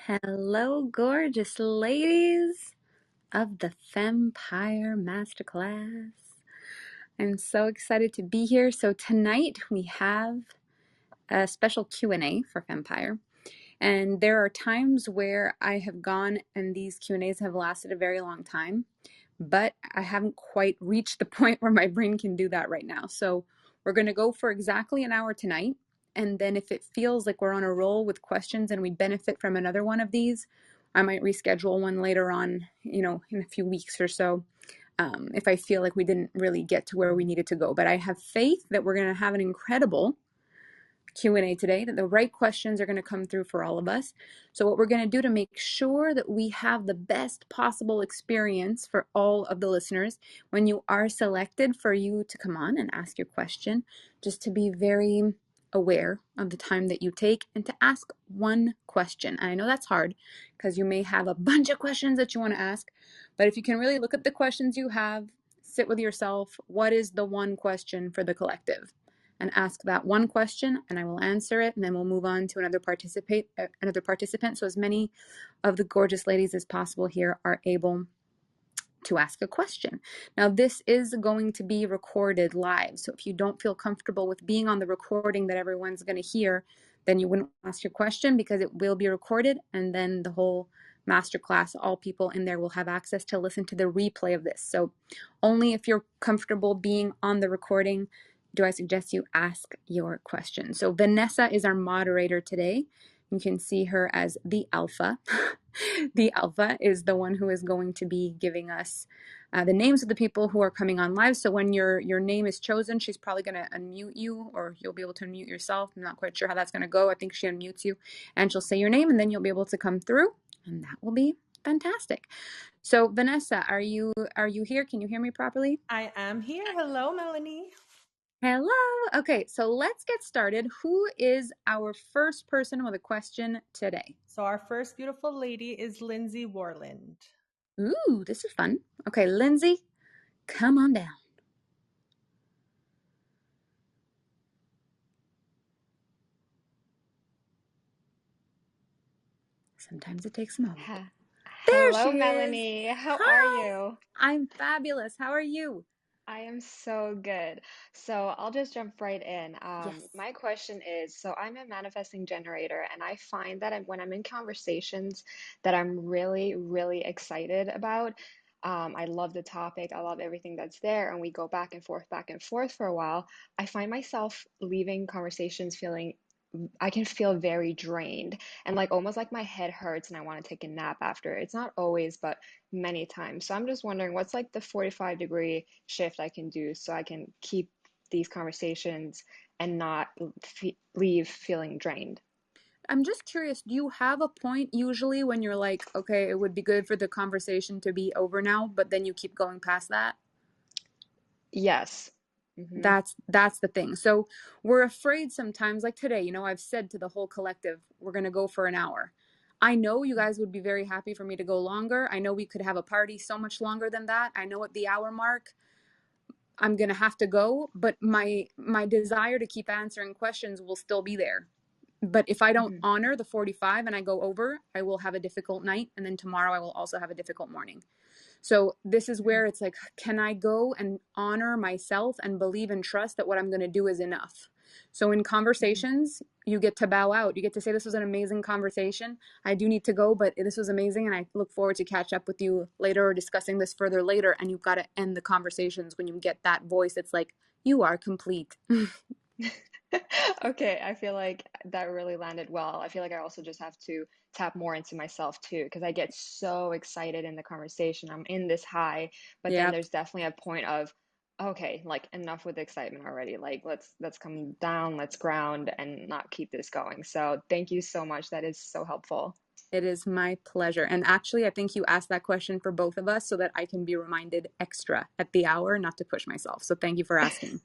Hello, gorgeous ladies of the FemmePire Masterclass. I'm so excited to be here. So tonight we have a special Q&A for FemmePire. And there are times where I have gone and these Q&As have lasted a very long time, but I haven't quite reached the point where my brain can do that right now. So we're going to go for exactly an hour tonight. And then if it feels like we're on a roll with questions and we benefit from another one of these, I might reschedule one later on, in a few weeks or so, if I feel like we didn't really get to where we needed to go. But I have faith that we're going to have an incredible Q&A today, that the right questions are going to come through for all of us. So what we're going to do to make sure that we have the best possible experience for all of the listeners, when you are selected for you to come on and ask your question, just to be very aware of the time that you take and to ask one question. And I know that's hard because you may have a bunch of questions that you want to ask, but if you can really look at the questions you have, sit with yourself, what is the one question for the collective? And ask that one question and I will answer it, and then we'll move on to another participant. So as many of the gorgeous ladies as possible here are able to ask a question. Now this is going to be recorded live. So if you don't feel comfortable with being on the recording that everyone's going to hear, then you wouldn't ask your question because it will be recorded, and then the whole masterclass, all people in there will have access to listen to the replay of this. So only if you're comfortable being on the recording do I suggest you ask your question. So Vanessa is our moderator today. You can see her as the alpha. The alpha is the one who is going to be giving us the names of the people who are coming on live. So when your name is chosen, she's probably going to unmute you, or you'll be able to unmute yourself. I'm not quite sure how that's going to go. I think she unmutes you and she'll say your name, and then you'll be able to come through, and that will be fantastic. So Vanessa, are you here? Can you hear me properly? I am here. Hello, Melanie. Hello. Okay, so let's get started. Who is our first person with a question today? So our first beautiful lady is Lindsay Warland. Ooh, this is fun. Okay, Lindsay, come on down. Sometimes it takes a moment. There Hello, she is. Melanie. How are Hi. you? I'm fabulous. How are you? I am so good. So I'll just jump right in. Yes. My question is, so I'm a manifesting generator, and I find that when I'm in conversations that I'm really, really excited about, I love the topic, I love everything that's there, and we go back and forth for a while. I find myself leaving conversations feeling I can feel very drained and like almost like my head hurts and I want to take a nap after. It's not always, but many times. So I'm just wondering what's like the 45-degree shift I can do so I can keep these conversations and not leave feeling drained. I'm just curious, do you have a point usually when you're like, okay, it would be good for the conversation to be over now, but then you keep going past that? Yes. That's the thing. So we're afraid sometimes, like today, I've said to the whole collective, we're going to go for an hour. I know you guys would be very happy for me to go longer. I know we could have a party so much longer than that. I know at the hour mark, I'm going to have to go, but my desire to keep answering questions will still be there. But if I don't honor the 45 and I go over, I will have a difficult night. And then tomorrow I will also have a difficult morning. So this is where it's like, can I go and honor myself and believe and trust that what I'm going to do is enough? So in conversations, you get to bow out. You get to say, this was an amazing conversation. I do need to go, but this was amazing. And I look forward to catch up with you later or discussing this further later. And you've got to end the conversations when you get that voice. It's like, you are complete. Okay, I feel like that really landed well. I feel like I also just have to tap more into myself too, because I get so excited in the conversation. I'm in this high, but then Yeah. there's definitely a point of, okay, like enough with the excitement already. Like let's come down, let's ground and not keep this going. So thank you so much. That is so helpful. It is my pleasure. And actually, I think you asked that question for both of us so that I can be reminded extra at the hour not to push myself. So thank you for asking.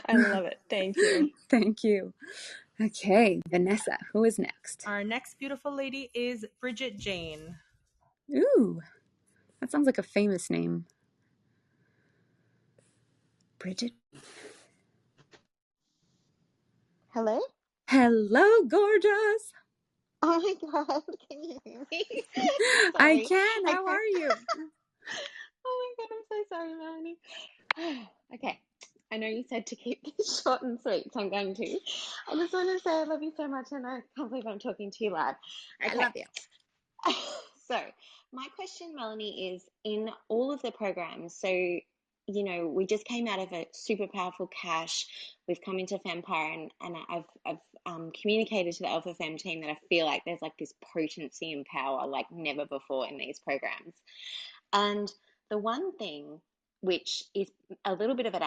I love it. Thank you. Thank you. Okay, Vanessa, who is next? Our next beautiful lady is Bridget Jane. Ooh, that sounds like a famous name. Bridget. Hello? Hello, gorgeous. Oh my God, can you hear me? I Sorry. can. How Okay. are you? Oh my God, I'm so sorry, Melanie. Okay. I know you said to keep this short and sweet, so I'm going to. I just want to say I love you so much, and I can't believe I'm talking to you loud. I Okay. love you. So, my question, Melanie, is in all of the programs. So, we just came out of a super powerful cash. We've come into FemmePire, and I've communicated to the Alpha Fem team that I feel like there's like this potency and power like never before in these programs. And the one thing which is a little bit of a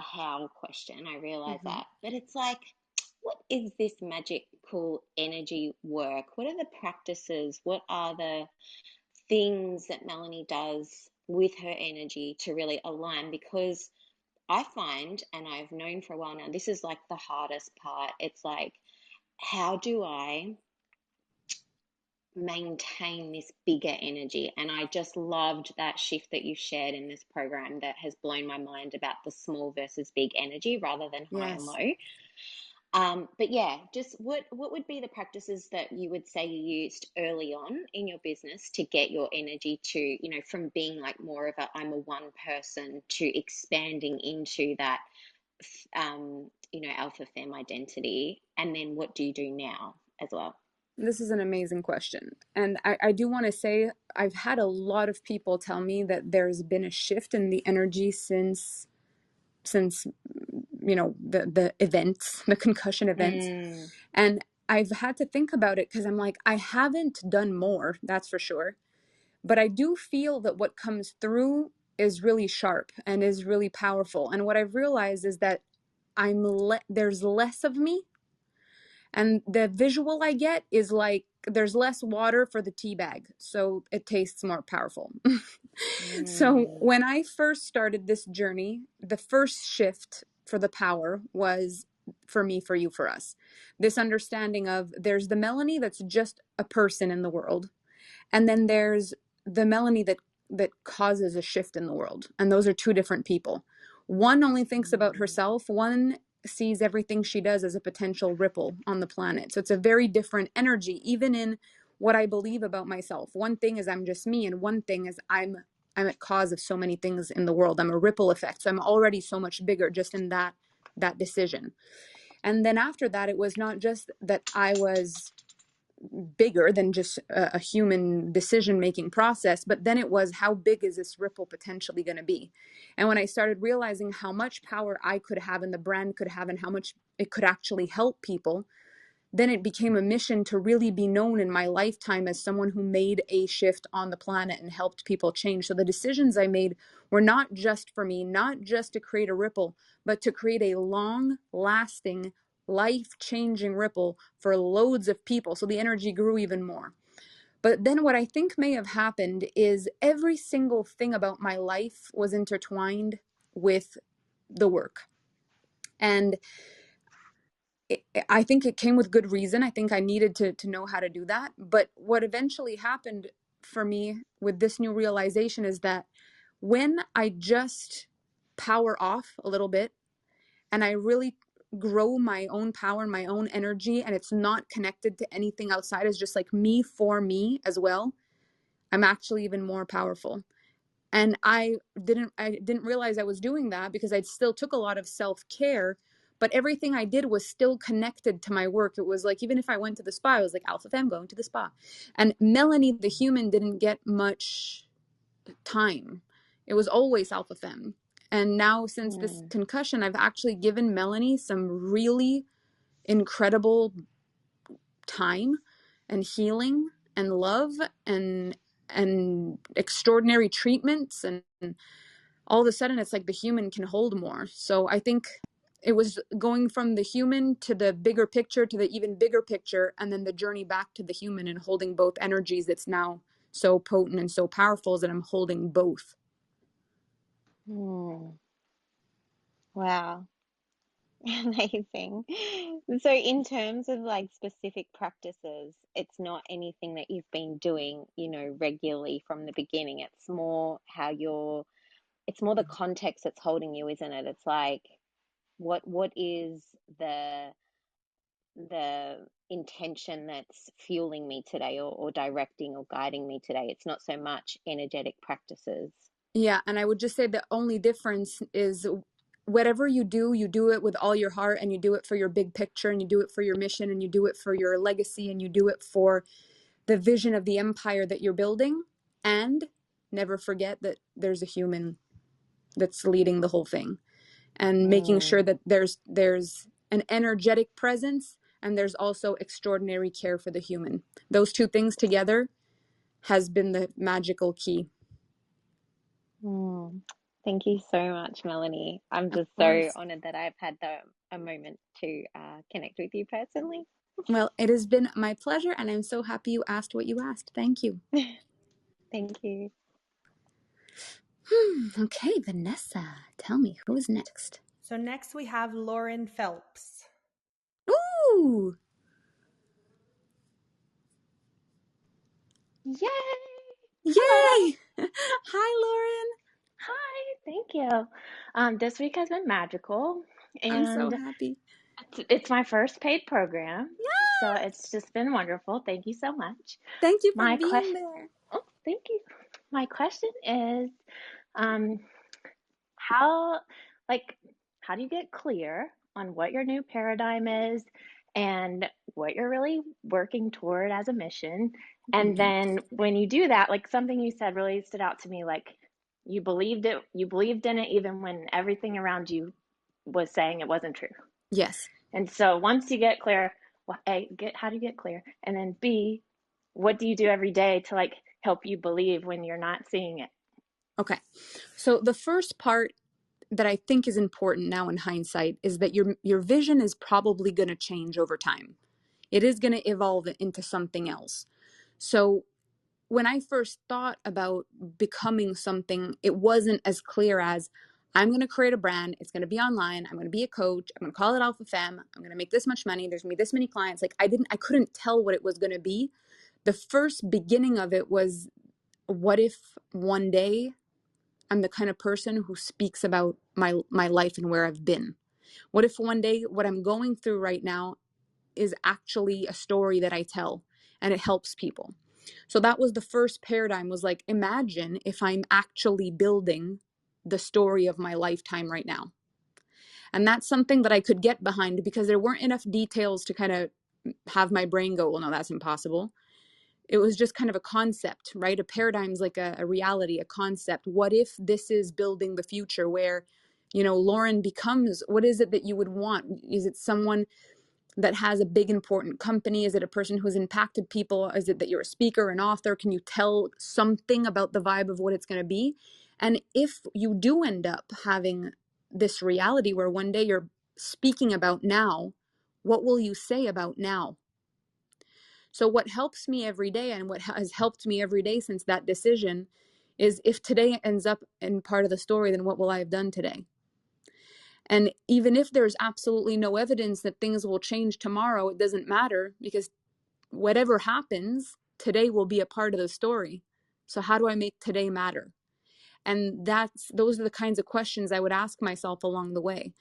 how question, I realize Hmm. that, but it's like, what is this magical energy work? What are the practices? What are the things that Melanie does with her energy to really align? Because I find, and I've known for a while now, this is like the hardest part. It's like, how do I maintain this bigger energy? And I just loved that shift that you shared in this program that has blown my mind about the small versus big energy rather than high and Yes. low. But yeah, just what would be the practices that you would say you used early on in your business to get your energy to, from being like more of a I'm a one person to expanding into that, alpha femme identity, and then what do you do now as well? This is an amazing question. And I do want to say I've had a lot of people tell me that there's been a shift in the energy since the events, the concussion events. Mm, And I've had to think about it because I'm like, I haven't done more, that's for sure. But I do feel that what comes through is really sharp and is really powerful. And what I've realized is that there's less of me, and the visual I get is like there's less water for the tea bag, so it tastes more powerful. So mm, when I first started this journey, the first shift for the power was for me, for you, for us. This understanding of there's the Melanie that's just a person in the world, and then there's the Melanie that causes a shift in the world, and those are two different people. One only thinks about mm, herself. One sees everything she does as a potential ripple on the planet. So it's a very different energy, even in what I believe about myself. One thing is I'm just me, and one thing is I'm a cause of so many things in the world. I'm a ripple effect. So I'm already so much bigger just in that decision. And then after that, it was not just that I was bigger than just a human decision making process, but then it was, how big is this ripple potentially going to be? And when I started realizing how much power I could have and the brand could have and how much it could actually help people, then it became a mission to really be known in my lifetime as someone who made a shift on the planet and helped people change. So the decisions I made were not just for me, not just to create a ripple, but to create a long lasting, life changing ripple for loads of people. So the energy grew even more. But then what I think may have happened is every single thing about my life was intertwined with the work. And I think it came with good reason. I think I needed to know how to do that. But what eventually happened for me with this new realization is that when I just power off a little bit and I really grow my own power and my own energy, and it's not connected to anything outside, it's just like me for me as well, I'm actually even more powerful. And I didn't realize I was doing that because I still took a lot of self-care, but everything I did was still connected to my work. It was like, even if I went to the spa, I was like, Alpha Femme going to the spa. And Melanie the human didn't get much time. It was always Alpha Femme. And now, since this mm, concussion, I've actually given Melanie some really incredible time and healing and love and extraordinary treatments, and all of a sudden it's like the human can hold more. So I think it was going from the human to the bigger picture to the even bigger picture, and then the journey back to the human and holding both energies that's now so potent and so powerful, is that I'm holding both. mm. Wow. Amazing. So, in terms of like specific practices, it's not anything that you've been doing, regularly from the beginning. It's more it's more the context that's holding you, isn't it? It's like, what is the the intention that's fueling me today, or directing or guiding me today. It's not so much energetic practices. Yeah, and I would just say the only difference is whatever you do it with all your heart, and you do it for your big picture, and you do it for your mission, and you do it for your legacy, and you do it for the vision of the empire that you're building. And never forget that there's a human that's leading the whole thing, and making sure that there's an energetic presence, and there's also extraordinary care for the human. Those two things together has been the magical key. Thank you so much, Melanie. I'm Of just so course. honored that I've had a moment to connect with you personally. Well, it has been my pleasure, and I'm so happy you asked what you asked. Thank you. Thank you. Okay, Vanessa, tell me, who is next? So next we have Lauren Phelps. Ooh! Yay! Hello. Yay! Hi, Lauren. Hi, thank you. This week has been magical, I'm so and happy. it's my first paid program, so it's just been wonderful. Thank you so much. Thank you for My being question, there. oh, thank you. My question is, um, how, like, how do you get clear on what your new paradigm is and what you're really working toward as a mission? And then when you do that, like something you said really stood out to me, like you believed in it even when everything around you was saying it wasn't true. Yes. And so once you get clear, well, A, how do you get clear? And then B, what do you do every day to like help you believe when you're not seeing it? Okay. So the first part that I think is important now in hindsight is that your vision is probably going to change over time. It is going to evolve into something else. So when I first thought about becoming something, it wasn't as clear as I'm going to create a brand. It's going to be online. I'm going to be a coach. I'm going to call it Alpha Femme. I'm going to make this much money. There's going to be this many clients. Like I couldn't tell what it was going to be. The first beginning of it was, what if one day I'm the kind of person who speaks about my life and where I've been? What if one day what I'm going through right now is actually a story that I tell and it helps people? So that was the first paradigm, was like, imagine if I'm actually building the story of my lifetime right now. And that's something that I could get behind, because there weren't enough details to kind of have my brain go, well, no, that's impossible. It was just kind of a concept, right? A paradigm's like a reality, a concept. What if this is building the future where, Lauren becomes, what is it that you would want? Is it someone that has a big important company? Is it a person who's impacted people? Is it that you're a speaker, an author? Can you tell something about the vibe of what it's going to be? And if you do end up having this reality where one day you're speaking about now, what will you say about now? So what helps me every day, and what has helped me every day since that decision, is if today ends up in part of the story, then what will I have done today? And even if there's absolutely no evidence that things will change tomorrow, it doesn't matter, because whatever happens, today will be a part of the story. So how do I make today matter? And those are the kinds of questions I would ask myself along the way.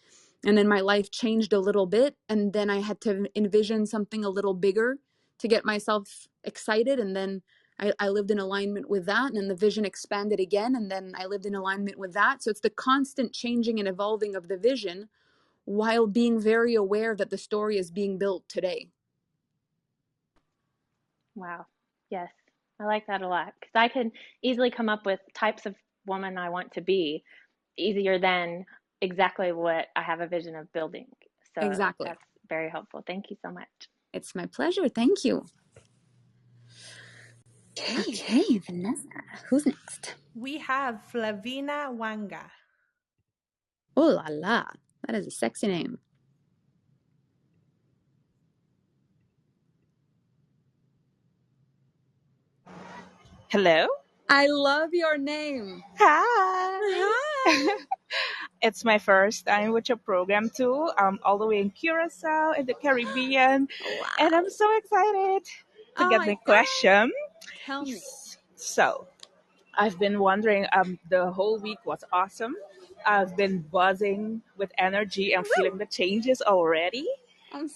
And then my life changed a little bit, and then I had to envision something a little bigger to get myself excited. And then I lived in alignment with that, and then the vision expanded again, and then I lived in alignment with that. So it's the constant changing and evolving of the vision, while being very aware that the story is being built today. Wow. Yes. I like that a lot because I can easily come up with types of woman I want to be easier than exactly what I have a vision of building. So Exactly. that's very helpful. Thank you so much. It's my pleasure. Thank you. Okay. Okay, Vanessa. Who's next? We have Flavina Wanga. Oh la la. That is a sexy name. Hello. I love your name. Hi. Hi. It's my first time with your program too. I'm all the way in Curacao in the Caribbean, Wow. and I'm so excited to Oh get my my God. question. Tell me. So, I've been wondering. The whole week was awesome. I've been buzzing with energy and Woo. feeling the changes already.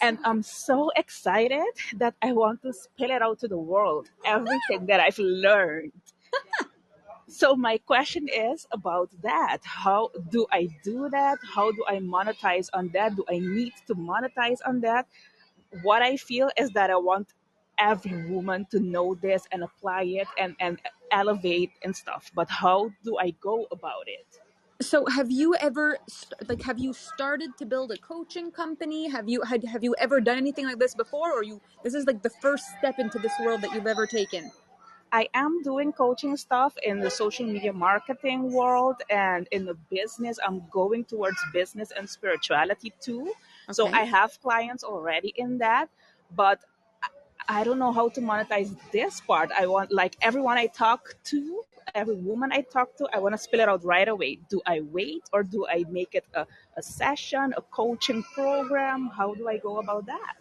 And I'm so excited that I want to spill it out to the world, everything that I've learned. So my question is about that. How do I do that? How do I monetize on that? Do I need to monetize on that? What I feel is that I want every woman to know this and apply it and elevate and stuff. But how do I go about it? So have you ever have you started to build a coaching company? Have you ever done anything like this before, or you this is like the first step into this world that you've ever taken? I am doing coaching stuff in the social media marketing world and in the business. I'm going towards business and spirituality too. So Okay. I have clients already in that, but I don't know how to monetize this part. I want, like, everyone I talk to, every woman I talk to, I want to spill it out right away. Do I wait or do I make it a session, a coaching program? How do I go about that?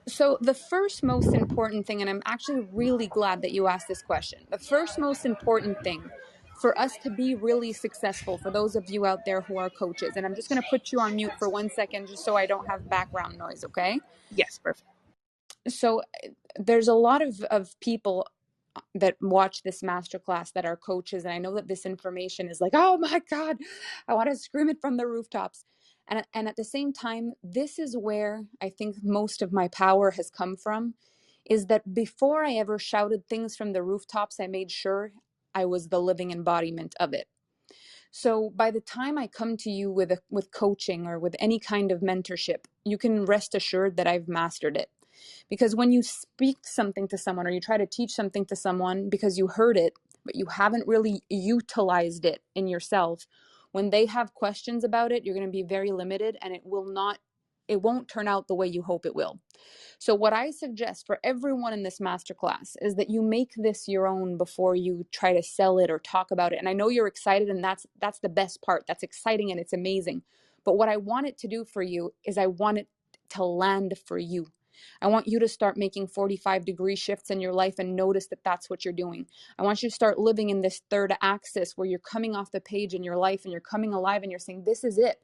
So the first most important thing, and I'm actually really glad that you asked this question. The first most important thing for us to be really successful, for those of you out there who are coaches, and I'm just going to put you on mute for 1 second just so I don't have background noise, okay? Yes, perfect. So there's a lot of people that watch this masterclass that are coaches, and I know that this information is like, oh my God, I want to scream it from the rooftops. And at the same time, this is where I think most of my power has come from, is that before I ever shouted things from the rooftops, I made sure I was the living embodiment of it. So by the time I come to you with coaching or with any kind of mentorship, you can rest assured that I've mastered it. Because when you speak something to someone or you try to teach something to someone because you heard it, but you haven't really utilized it in yourself, when they have questions about it, you're going to be very limited, and it won't turn out the way you hope it will. So what I suggest for everyone in this masterclass is that you make this your own before you try to sell it or talk about it. And I know you're excited, and that's the best part. That's exciting and it's amazing. But what I want it to do for you is I want it to land for you. I want you to start making 45-degree shifts in your life and notice that that's what you're doing. I want you to start living in this third axis where you're coming off the page in your life and you're coming alive and you're saying, this is it.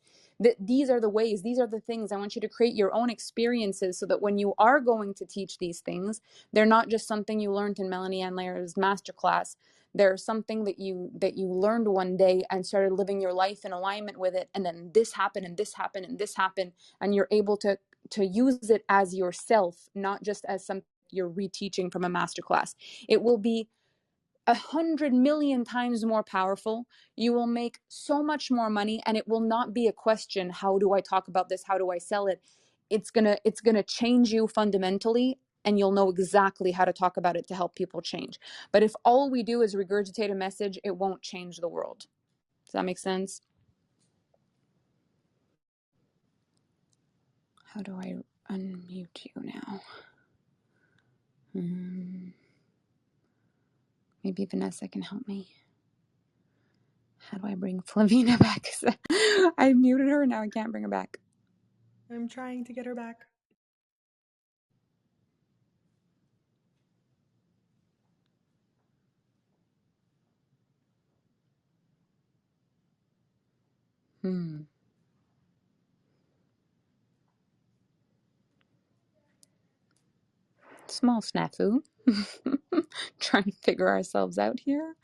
These are the ways, these are the things. I want you to create your own experiences so that when you are going to teach these things, they're not just something you learned in Melanie Ann Layer's masterclass. They're something that you learned one day and started living your life in alignment with it. And then this happened and this happened and this happened. And you're able to use it as yourself, not just as something you're reteaching from a masterclass. It will be 100 million times more powerful. You will make so much more money, and it will not be a question, how do I talk about this? How do I sell it? It's gonna change you fundamentally, and you'll know exactly how to talk about it to help people change. But if all we do is regurgitate a message, it won't change the world. Does that make sense? How do I unmute you now? Maybe Vanessa can help me. How do I bring Flavina back? I muted her, now I can't bring her back. I'm trying to get her back. Small snafu. Trying to figure ourselves out here.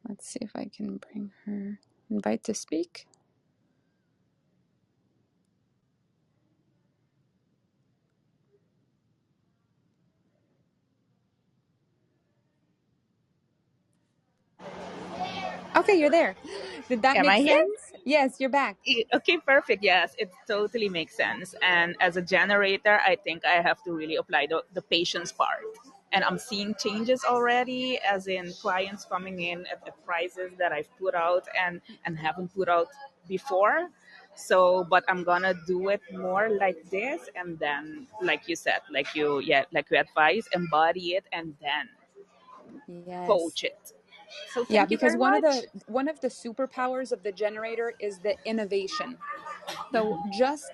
Let's see if I can bring her. Invite to speak. Okay, you're there. Did that Am make I here? sense? Yes, you're back. Okay, perfect. Yes, it totally makes sense. And as a generator, I think I have to really apply the patience part. And I'm seeing changes already, as in clients coming in at the prices that I've put out and haven't put out before. So, but I'm gonna do it more like this, and then, like you said, like you advise, embody it, and then Yes. coach it. So, Yeah, thank you because very much. one of the superpowers of the generator is the innovation. So just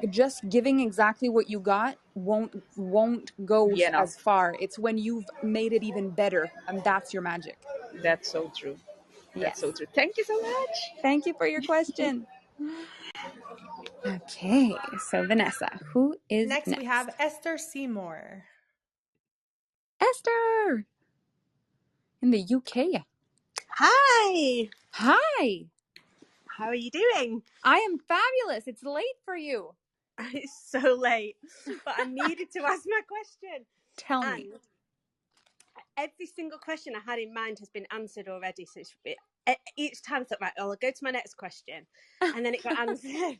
just giving exactly what you got won't go Be enough. as far. It's when you've made it even better, and that's your magic. That's so true. That's so Yes. true. Thank you so much. Thank you for your question. Okay, so Vanessa, who is Next, we next? have Esther Seymour. Esther in the UK. Hi, Hi, how are you doing? I am fabulous. It's late for you. It's so late, but I needed to ask my question. Tell me. And every single question I had in mind has been answered already. So each time I thought, right, I'll go to my next question. And then it got answered,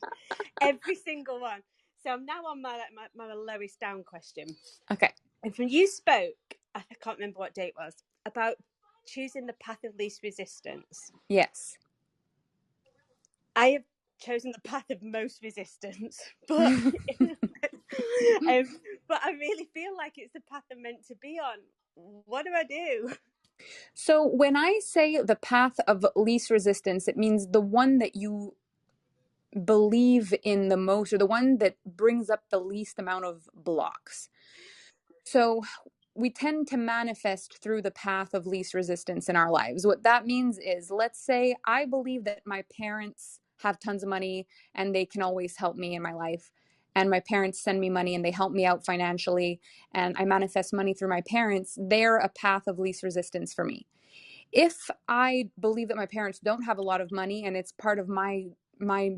every single one. So I'm now on my lowest down question. Okay. And when you spoke, I can't remember what date it was, about choosing the path of least resistance. Yes. I have chosen the path of most resistance, but but I really feel like it's the path I'm meant to be on. What do I do? So when I say the path of least resistance, it means the one that you believe in the most, or the one that brings up the least amount of blocks. So we tend to manifest through the path of least resistance in our lives. What that means is, let's say I believe that my parents have tons of money and they can always help me in my life. And my parents send me money and they help me out financially. And I manifest money through my parents. They're a path of least resistance for me. If I believe that my parents don't have a lot of money and it's part of my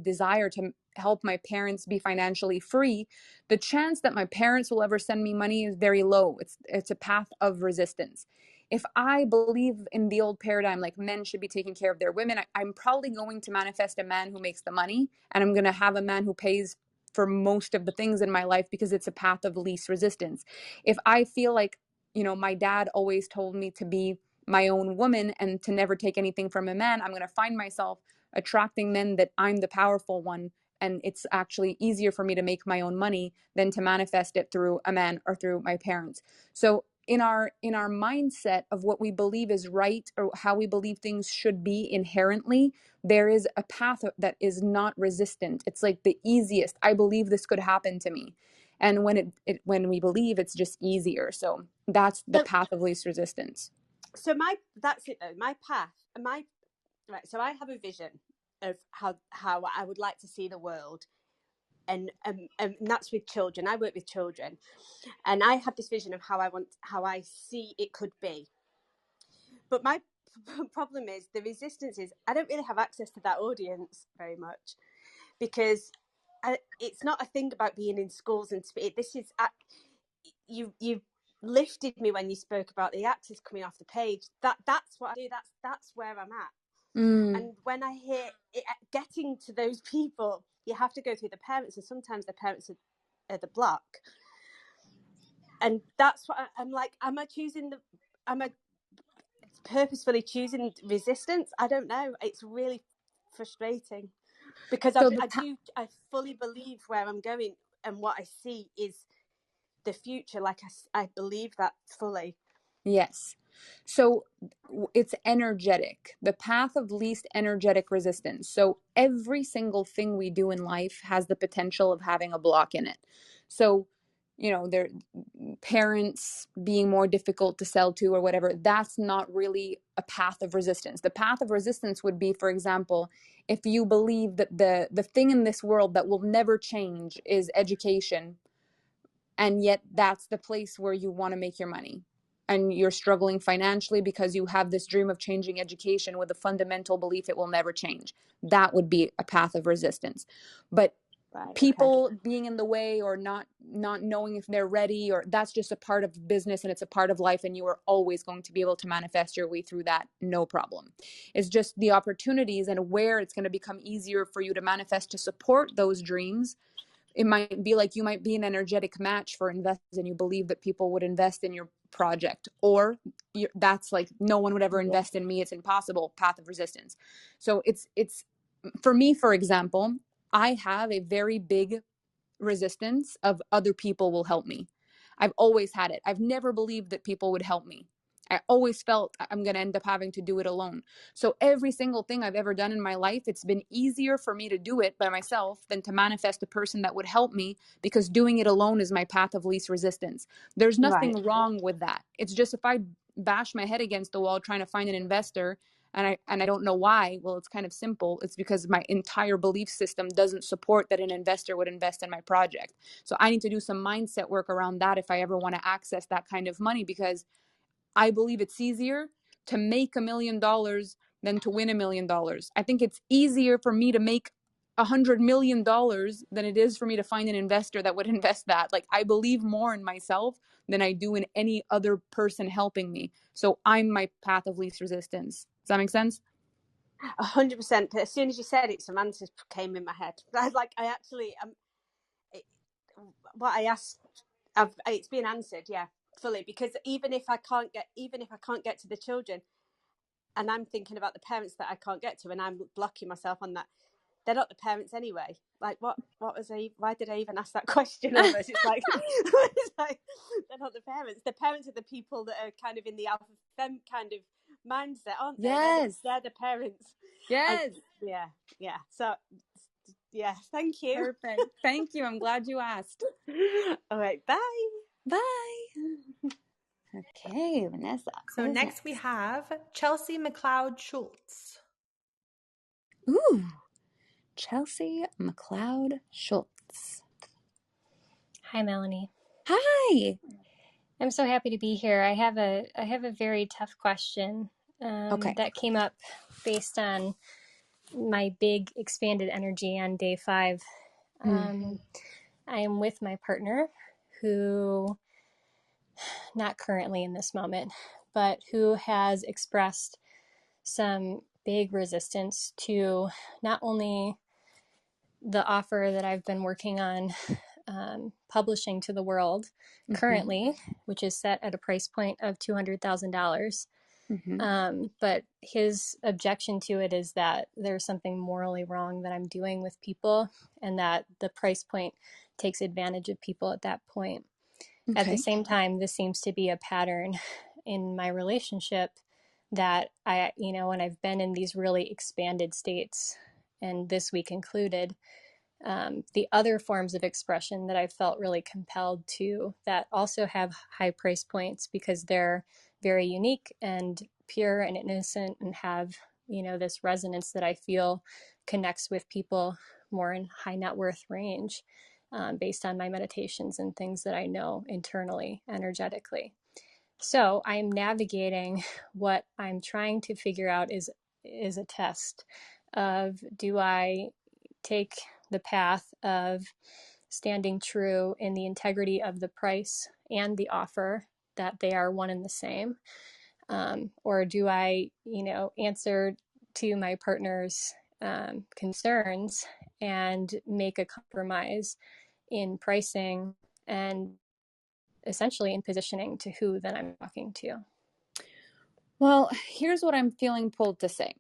desire to help my parents be financially free, the chance that my parents will ever send me money is very low. It's a path of resistance. If I believe in the old paradigm, like men should be taking care of their women, I'm probably going to manifest a man who makes the money, and I'm going to have a man who pays for most of the things in my life because it's a path of least resistance. If I feel like, my dad always told me to be my own woman and to never take anything from a man, I'm going to find myself attracting men that I'm the powerful one, and it's actually easier for me to make my own money than to manifest it through a man or through my parents. So in our mindset of what we believe is right, or how we believe things should be inherently, there is a path that is not resistant. It's like the easiest. I believe this could happen to me. And when we believe, it's just easier. So that's the So, path of least resistance. so that's it though. My path, right. So I have a vision of how I would like to see the world, and that's with children. I work with children, and I have this vision of how I see it could be. But my problem is the resistance is I don't really have access to that audience very much, because it's not a thing about being in schools and this is you lifted me when you spoke about the axis coming off the page. That's what I do. That's where I'm at. And when I hear it, getting to those people, you have to go through the parents, and sometimes the parents are the block. And that's what I'm like. Am I purposefully choosing resistance? I don't know. It's really frustrating, because So I fully believe where I'm going, and what I see is the future. Like I believe that fully. Yes. So it's energetic, the path of least energetic resistance. So every single thing we do in life has the potential of having a block in it. So, their parents being more difficult to sell to or whatever, that's not really a path of resistance. The path of resistance would be, for example, if you believe that the thing in this world that will never change is education, and yet that's the place where you want to make your money, and you're struggling financially because you have this dream of changing education with a fundamental belief it will never change. That would be a path of resistance. But Right. Okay. people being in the way, or not knowing if they're ready, or that's just a part of business and it's a part of life, and you are always going to be able to manifest your way through that, no problem. It's just the opportunities and where it's going to become easier for you to manifest to support those dreams. It might be like you might be an energetic match for investors, and you believe that people would invest in your project, or that's like, no one would ever Yeah. invest in me, it's impossible, path of resistance. So it's for me, for example, I have a very big resistance of other people will help me. I've always had it. I've never believed that people would help me. I always felt I'm going to end up having to do it alone. So every single thing I've ever done in my life, it's been easier for me to do it by myself than to manifest a person that would help me, because doing it alone is my path of least resistance. There's Right. nothing wrong with that. It's just if I bash my head against the wall trying to find an investor, And I don't know why. Well, it's kind of simple. It's because my entire belief system doesn't support that an investor would invest in my project. So I need to do some mindset work around that if I ever want to access that kind of money, because I believe it's easier to make $1 million than to win $1 million. I think it's easier for me to make $100 million than it is for me to find an investor that would invest that. Like, I believe more in myself than I do in any other person helping me. So I'm my path of least resistance. Does that make sense? 100%. As soon as you said it, some answers came in my head. What I asked, it's been answered, yeah, fully. Because even if I can't get to the children, and I'm thinking about the parents that I can't get to, and I'm blocking myself on that, they're not the parents anyway. Like, why did I even ask that question almost? It's like, they're not the parents. The parents are the people that are kind of in the alpha fem kind of mindset, aren't they? Yes. They're the parents. Yes. Yeah. So, yeah, thank you. Perfect. Thank you. I'm glad you asked. All right, bye. Bye. Okay, Vanessa. So next we have Chelsea McLeod Schultz. Ooh, Chelsea McLeod Schultz. Hi, Melanie. Hi. I'm so happy to be here. I have a very tough question Okay. that came up based on my big expanded energy on day 5. I am with my partner who, not currently in this moment, but who has expressed some big resistance to not only the offer that I've been working on publishing to the world currently, which is set at a price point of $200,000. But his objection to it is that there's something morally wrong that I'm doing with people, and that the price point takes advantage of people at that point. Okay. At the same time, this seems to be a pattern in my relationship that when I've been in these really expanded states, and this week included, the other forms of expression that I felt really compelled to, that also have high price points because they're very unique and pure and innocent and have, this resonance that I feel connects with people more in high net worth range, based on my meditations and things that I know internally, energetically. So I'm navigating what I'm trying to figure out is a test of, do I take the path of standing true in the integrity of the price and the offer, that they are one and the same? Or do I, answer to my partner's concerns and make a compromise in pricing and essentially in positioning to who that I'm talking to? Well, here's what I'm feeling pulled to say.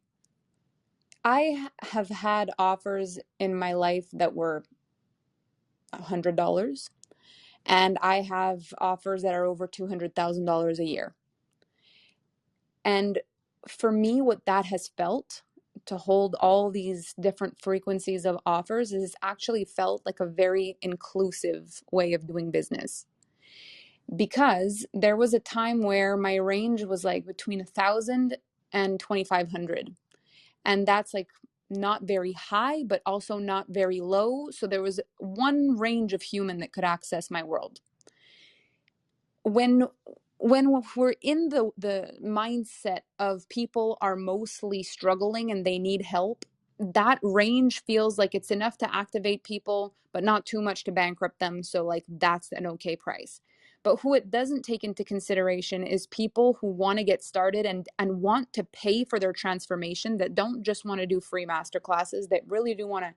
I have had offers in my life that were $100, and I have offers that are over $200,000 a year. And for me, what that has felt to hold all these different frequencies of offers is actually felt like a very inclusive way of doing business. Because there was a time where my range was like between 1,000 and 2,500. And that's like not very high, but also not very low. So there was one range of human that could access my world. When we're in the mindset of people are mostly struggling and they need help, that range feels like it's enough to activate people, but not too much to bankrupt them. So like that's an okay price. But who it doesn't take into consideration is people who want to get started and want to pay for their transformation, that don't just want to do free masterclasses, that really do want to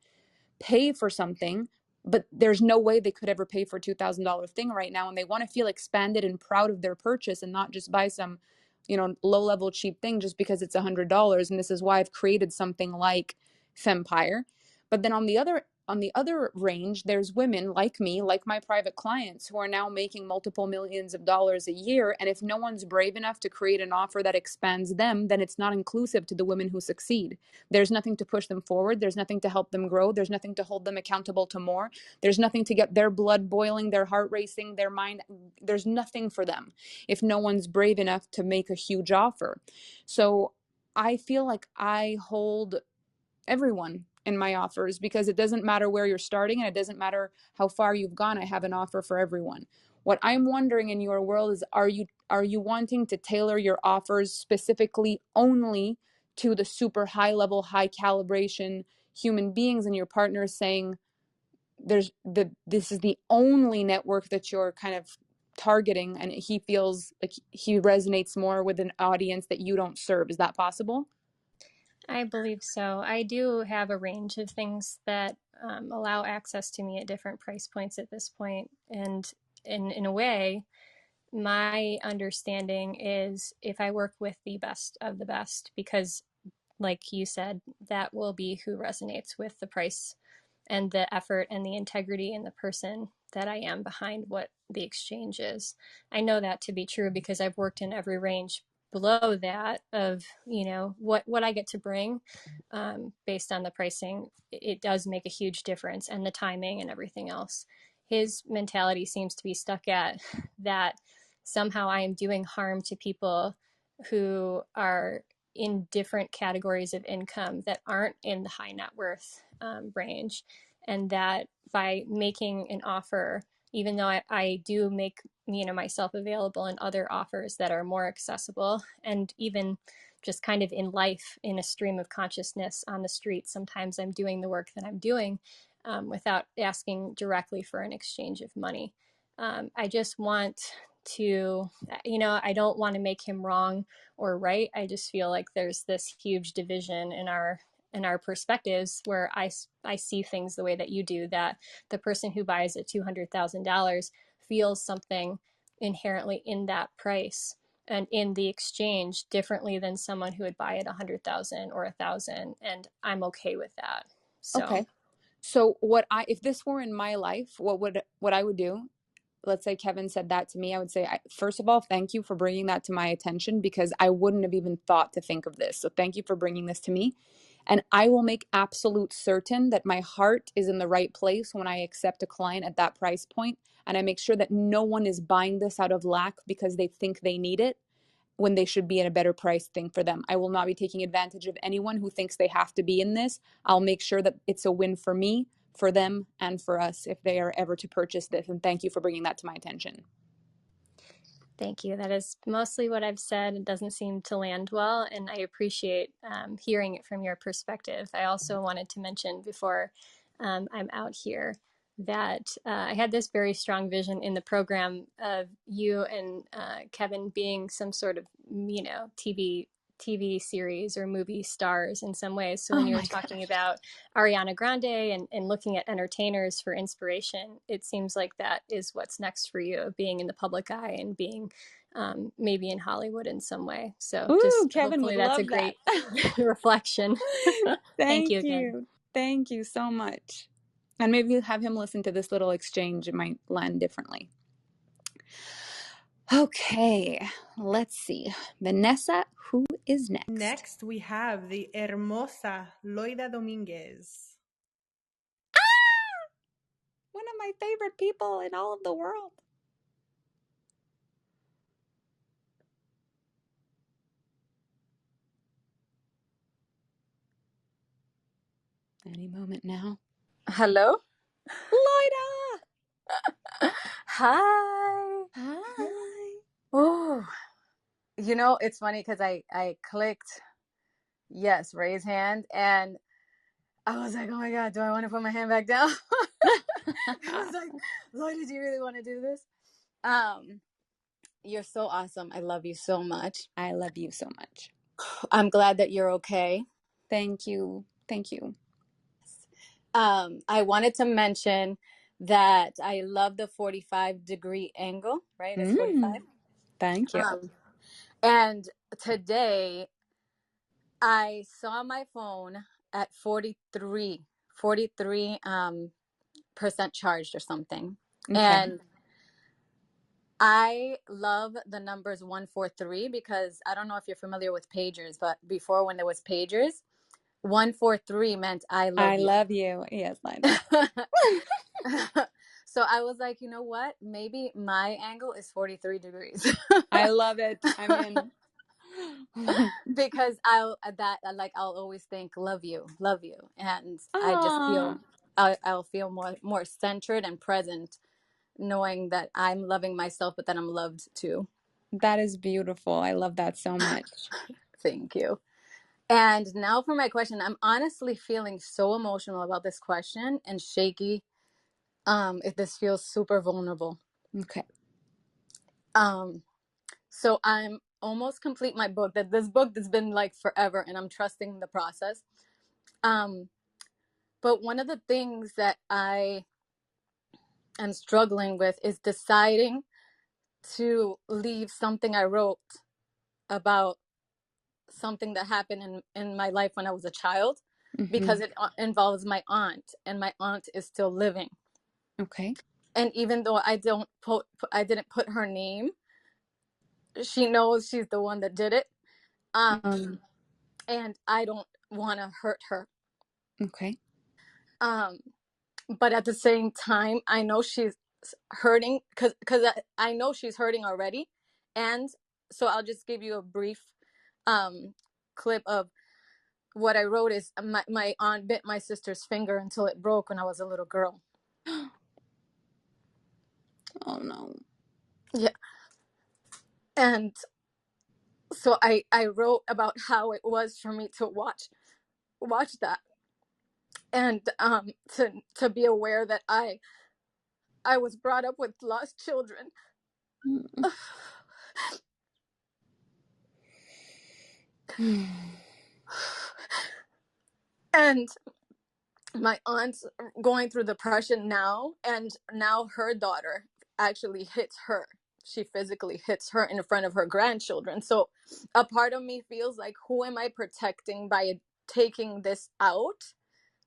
pay for something, but there's no way they could ever pay for a $2,000 thing right now. And they want to feel expanded and proud of their purchase and not just buy some, low level cheap thing just because it's $100. And this is why I've created something like FemmePire. But then on the other range, there's women like me, like my private clients, who are now making multiple millions of dollars a year. And if no one's brave enough to create an offer that expands them, then it's not inclusive to the women who succeed. There's nothing to push them forward. There's nothing to help them grow. There's nothing to hold them accountable to more. There's nothing to get their blood boiling, their heart racing, their mind. There's nothing for them if no one's brave enough to make a huge offer. So I feel like I hold everyone in my offers, because it doesn't matter where you're starting and it doesn't matter how far you've gone. I have an offer for everyone. What I'm wondering in your world is, are you wanting to tailor your offers specifically only to the super high level, high calibration human beings, and your partner is saying this is the only network that you're kind of targeting, and he feels like he resonates more with an audience that you don't serve? Is that possible? I believe so. I do have a range of things that allow access to me at different price points at this point. And in a way, my understanding is if I work with the best of the best, because like you said, that will be who resonates with the price and the effort and the integrity and the person that I am behind what the exchange is. I know that to be true because I've worked in every range below that of, you know, what I get to bring based on the pricing. It does make a huge difference, and the timing and everything else. His mentality seems to be stuck at that somehow I am doing harm to people who are in different categories of income that aren't in the high net worth range, and that by making an offer, even though I do make, you know, myself available in other offers that are more accessible, and even just kind of in life, in a stream of consciousness on the street, sometimes I'm doing the work that I'm doing without asking directly for an exchange of money. I just want to, you know, I don't want to make him wrong or right. I just feel like there's this huge division in our perspectives, where I see things the way that you do, that the person who buys at $200,000 feels something inherently in that price and in the exchange differently than someone who would buy at 100,000 or 1,000, and I'm okay with that. So Okay. So if this were in my life, what I would do, let's say Kevin said that to me, I would say, first of all, thank you for bringing that to my attention, because I wouldn't have even thought to think of this. So thank you for bringing this to me. And I will make absolute certain that my heart is in the right place when I accept a client at that price point. And I make sure that no one is buying this out of lack because they think they need it, when they should be at a better price thing for them. I will not be taking advantage of anyone who thinks they have to be in this. I'll make sure that it's a win for me, for them, and for us if they are ever to purchase this. And thank you for bringing that to my attention. thank you. That is mostly what I've said. It doesn't seem to land well, and I appreciate hearing it from your perspective. I also wanted to mention before I'm out here that I had this very strong vision in the program of you and Kevin being some sort of, you know, TV series or movie stars in some ways. So when Oh you were my talking gosh. about Ariana Grande and looking at entertainers for inspiration, it seems like that is what's next for you, being in the public eye and being maybe in Hollywood in some way. So Ooh, just Kevin would hopefully that's a love that. great reflection. Thank Thank you again. you. Thank you so much. And maybe have him listen to this little exchange. It might land differently. Okay, let's see. Vanessa, who is next? Next, we have the hermosa Loida Dominguez. One of my favorite people in all of the world. Any moment now. Hello? Loida! Hi. Hi. Oh, you know, it's funny because I clicked yes, raise hand, and I was like, oh my God, do I want to put my hand back down? I was like, Lloyd, did you really want to do this? You're so awesome. I love you so much. I love you so much. I'm glad that you're okay. Thank you. Thank you. I wanted to mention that I love the 45-degree angle, right? It's 45. Thank you. And today I saw my phone at 43 percent charged or something. Okay. And I love the numbers 143 because I don't know if you're familiar with pagers, but before, when there was pagers, 143 meant I love I you. love you. Yes, I know. So I was like, you know what? Maybe my angle is 43 degrees. I love it. I'm in. because I'll always think love you, and I just Ah, feel I'll feel more centered and present, knowing that I'm loving myself, but that I'm loved too. that is beautiful. I love that so much. Thank you. And now for my question. I'm honestly feeling so emotional about this question and shaky. If this feels super vulnerable. Okay. So I'm almost complete my book. This book that's been like forever, and I'm trusting the process. But one of the things that I am struggling with is deciding to leave something I wrote about something that happened in my life when I was a child, Mm-hmm. because it involves my aunt, and my aunt is still living. Okay. And even though I didn't put her name, she knows she's the one that did it. Um, And I don't want to hurt her. okay. But at the same time, I know she's hurting, because I know she's hurting already. And so I'll just give you a brief clip of what I wrote. Is my aunt bit my sister's finger until it broke when I was a little girl. Oh no. Yeah. And so I wrote about how it was for me to watch that, and to be aware that I was brought up with lost children. And my aunt's going through depression now, and now her daughter actually hits her. She physically hits her in front of her grandchildren. So a part of me feels like, who am I protecting by taking this out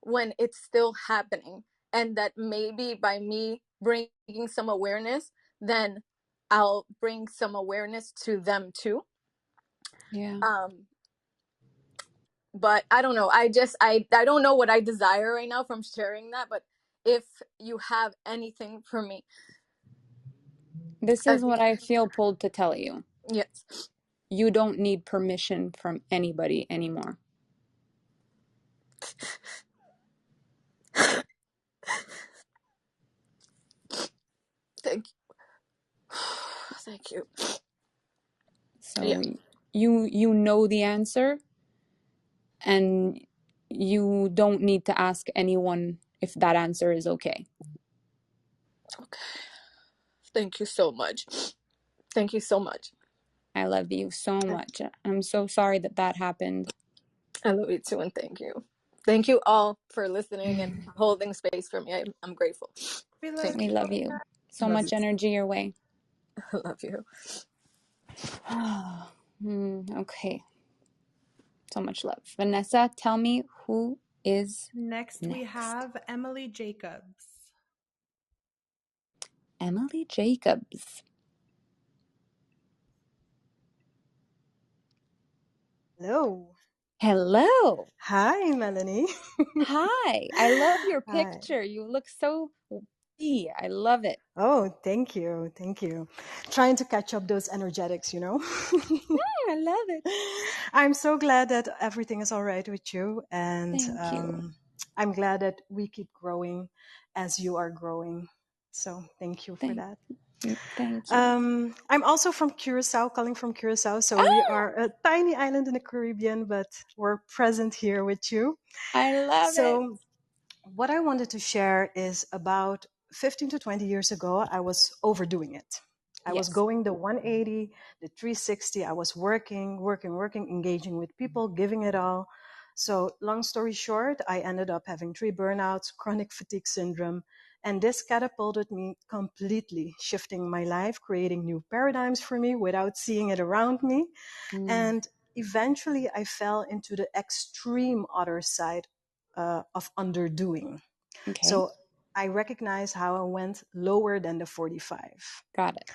when it's still happening? And that maybe by me bringing some awareness, then I'll bring some awareness to them too. Yeah. But I don't know. I don't know what I desire right now from sharing that. But if you have anything for me, This I'd is be, what I feel pulled to tell you. yes. You don't need permission from anybody anymore. Thank you. Thank you. Yeah. So you know the answer, and you don't need to ask anyone if that answer is okay. Okay. Thank you so much. Thank you so much. I love you so much. I'm so sorry that that happened. I love you too, and thank you. Thank you all for listening and holding space for me. I'm grateful. We love Thank We you. love you. I So love you much too. energy your way. I love you. Okay. So much love. Vanessa, tell me who is Next, we next. have Emily Jacobs. Emily Jacobs. Hello. Hello. Hi, Melanie. Hi. I love your Hi. picture. You look so wee. I love it. Oh, thank you. Thank you. Trying to catch up those energetics, I love it. I'm so glad that everything is all right with you. And Thank you. I'm glad that we keep growing as you are growing. So thank you for Thank that. thank you. I'm also from Curacao, calling from Curacao. So we Ah, are a tiny island in the Caribbean, but we're present here with you. I love it. So what I wanted to share is about 15 to 20 years ago, I was overdoing it. I was Yes. going the 180, the 360. I was working, engaging with people, giving it all. So, long story short, I ended up having 3 burnouts, chronic fatigue syndrome, and this catapulted me completely, shifting my life, creating new paradigms for me without seeing it around me. Mm, And eventually, I fell into the extreme other side of underdoing. okay. So I recognize how I went lower than the 45. Got it.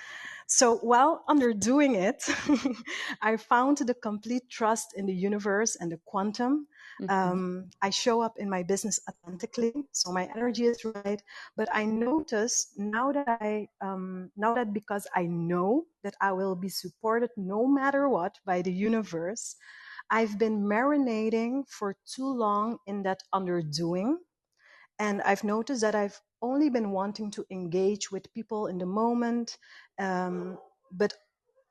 So while underdoing it, I found the complete trust in the universe and the quantum. I show up in my business authentically, so my energy is right. But I noticed now that because I know that I will be supported no matter what by the universe, I've been marinating for too long in that underdoing. And I've noticed that I've only been wanting to engage with people in the moment. But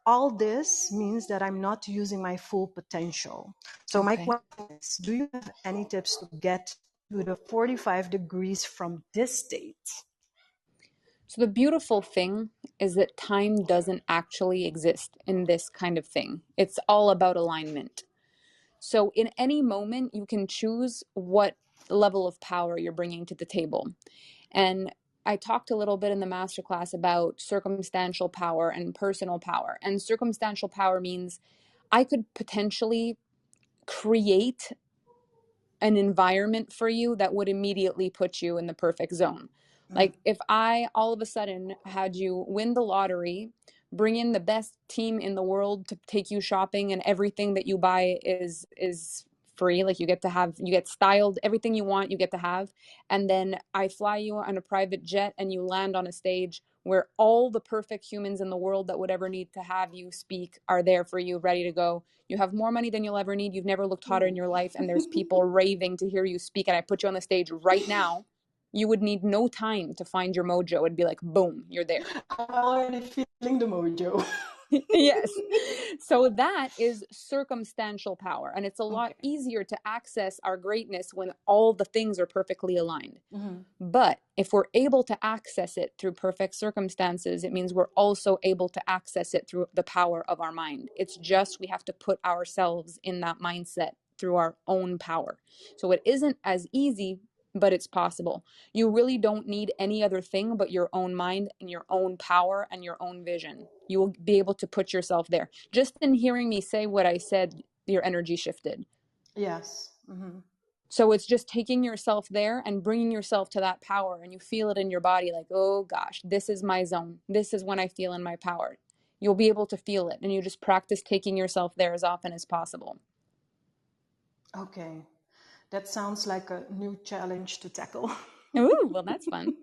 all this means that I'm not using my full potential. So my Okay. question is, do you have any tips to get to the 45 degrees from this state? So the beautiful thing is that time doesn't actually exist in this kind of thing. It's all about alignment. So in any moment, you can choose what level of power you're bringing to the table. And I talked a little bit in the masterclass about circumstantial power and personal power. And circumstantial power means I could potentially create an environment for you that would immediately put you in the perfect zone. Like if I all of a sudden had you win the lottery, bring in the best team in the world to take you shopping, and everything that you buy is free, like you get styled, everything you want you get to have, and then I fly you on a private jet and you land on a stage where all the perfect humans in the world that would ever need to have you speak are there for you, ready to go. You have more money than you'll ever need. You've never looked hotter in your life, and there's people raving to hear you speak, and I put you on the stage right now. You would need no time to find your mojo. It'd be like, boom, you're there. I'm already feeling the mojo. Yes. So that is circumstantial power. And it's a lot Okay. easier to access our greatness when all the things are perfectly aligned. Mm-hmm. But if we're able to access it through perfect circumstances, it means we're also able to access it through the power of our mind. It's just we have to put ourselves in that mindset through our own power. So it isn't as easy, but it's possible. You really don't need any other thing but your own mind and your own power and your own vision. You will be able to put yourself there. Just in hearing me say what I said, your energy shifted. Yes. Mm-hmm. So it's just taking yourself there and bringing yourself to that power, and you feel it in your body like, oh gosh, this is my zone. This is when I feel in my power. You'll be able to feel it, and you just practice taking yourself there as often as possible. Okay. That sounds like a new challenge to tackle. Ooh, well, that's fun.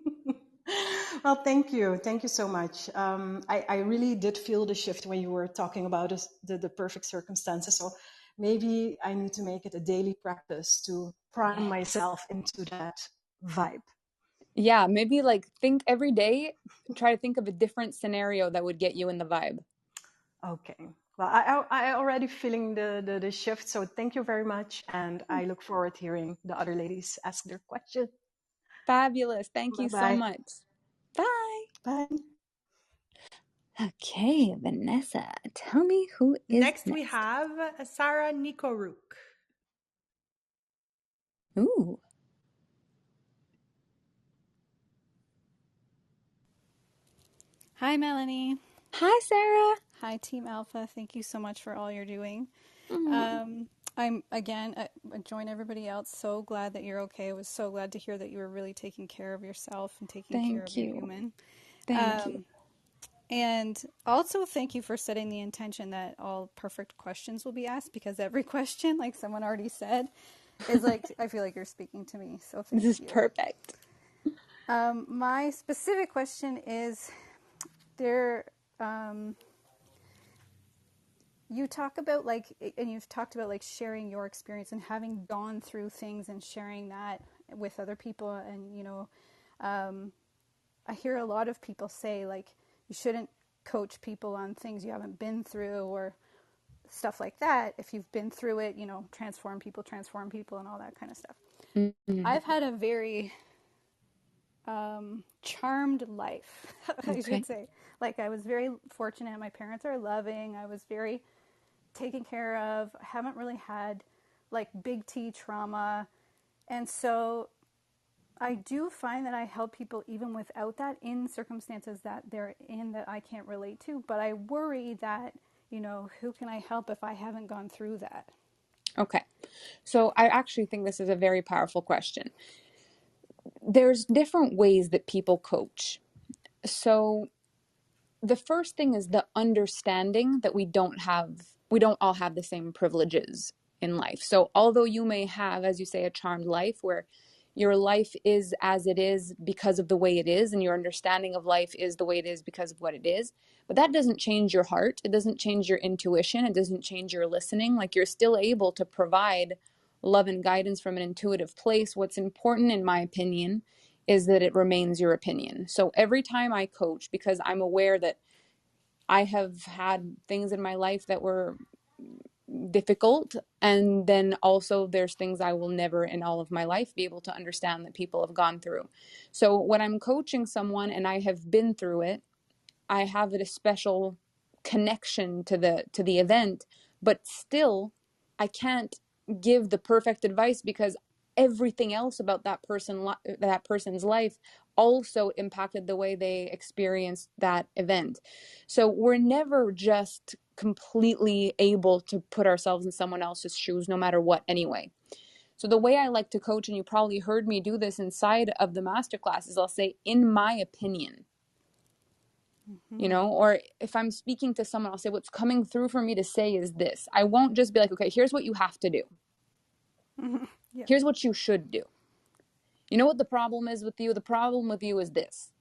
Well, thank you. Thank you so much. I really did feel the shift when you were talking about the perfect circumstances. So maybe I need to make it a daily practice to prime myself into that vibe. Yeah, maybe like think every day, try to think of a different scenario that would get you in the vibe. Okay. Well, I already feeling the shift. So thank you very much. And I look forward to hearing the other ladies ask their question. Fabulous. Thank you so Bye-bye. much. Bye. Bye. Okay, Vanessa, tell me who is Next, we have Sarah Nikoruk. Ooh. Hi, Melanie. Hi, Sarah. Hi, Team Alpha. Thank you so much for all you're doing. Mm, I'm again, I join everybody else. So glad that you're okay. I was so glad to hear that you were really taking care of yourself and taking care of thank your you. human. Thank you. And also, thank you for setting the intention that all perfect questions will be asked, because every question, like someone already said, is like, I feel like you're speaking to me. So This thank is you. perfect. My specific question is there. You talk about like, and you've talked about like sharing your experience and having gone through things and sharing that with other people. And, you know, I hear a lot of people say like, you shouldn't coach people on things you haven't been through or stuff like that. If you've been through it, you know, transform people and all that kind of stuff. Mm-hmm. I've had a very charmed life, I Okay. should say. Like, I was very fortunate. My parents are loving. I was very taken care of. I haven't really had like big T trauma. And so I do find that I help people even without that in circumstances that they're in that I can't relate to. But I worry that, you know, who can I help if I haven't gone through that? Okay. So I actually think this is a very powerful question. there's different ways that people coach. So the first thing is the understanding that we don't all have the same privileges in life. So although you may have, as you say, a charmed life where your life is as it is because of the way it is, and your understanding of life is the way it is because of what it is, but that doesn't change your heart. It doesn't change your intuition. It doesn't change your listening. Like, you're still able to provide love and guidance from an intuitive place. What's important, in my opinion, is that it remains your opinion. So every time I coach, because I'm aware that I have had things in my life that were difficult, and then also there's things I will never in all of my life be able to understand that people have gone through. So when I'm coaching someone and I have been through it, I have a special connection to the event, but still I can't give the perfect advice because everything else about that person's life also impacted the way they experienced that event. So we're never just completely able to put ourselves in someone else's shoes no matter what anyway. So the way I like to coach, and you probably heard me do this inside of the masterclass, is I'll say, in my opinion, or if I'm speaking to someone, I'll say, what's coming through for me to say is this. I won't just be like, okay, here's what you have to do. Yeah. Here's what you should do. You know what the problem is with you? The problem with you is this.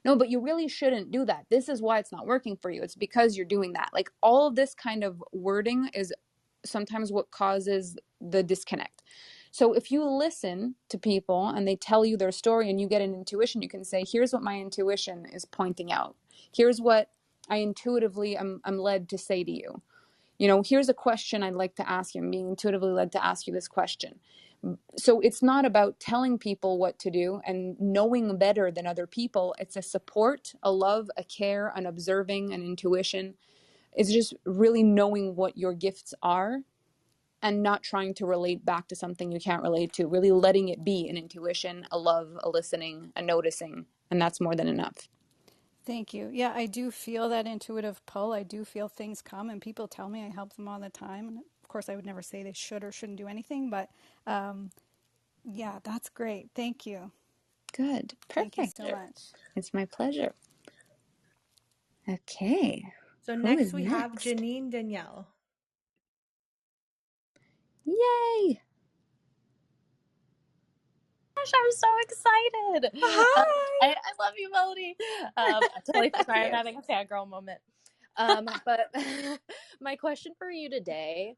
No, but you really shouldn't do that. This is why it's not working for you. It's because you're doing that. Like, all of this kind of wording is sometimes what causes the disconnect. So if you listen to people and they tell you their story and you get an intuition, you can say, here's what my intuition is pointing out. Here's what I intuitively am led to say to you. Here's a question I'd like to ask you. I'm being intuitively led to ask you this question. So it's not about telling people what to do and knowing better than other people. It's a support, a love, a care, an observing, an intuition. It's just really knowing what your gifts are and not trying to relate back to something you can't relate to, really letting it be an intuition, a love, a listening, a noticing, and that's more than enough. Thank you. Yeah, I do feel that intuitive pull. I do feel things come, and people tell me I help them all the time. And of course, I would never say they should or shouldn't do anything, but yeah, that's great. Thank you. Good. Thank you Perfect. so much. It's my pleasure. Okay. So Who next is we have next? Janine Danielle. Yay. Gosh, I'm so excited. Hi. I love you, Melody. Totally Thank sorry, I'm you. having a fangirl moment. But my question for you today,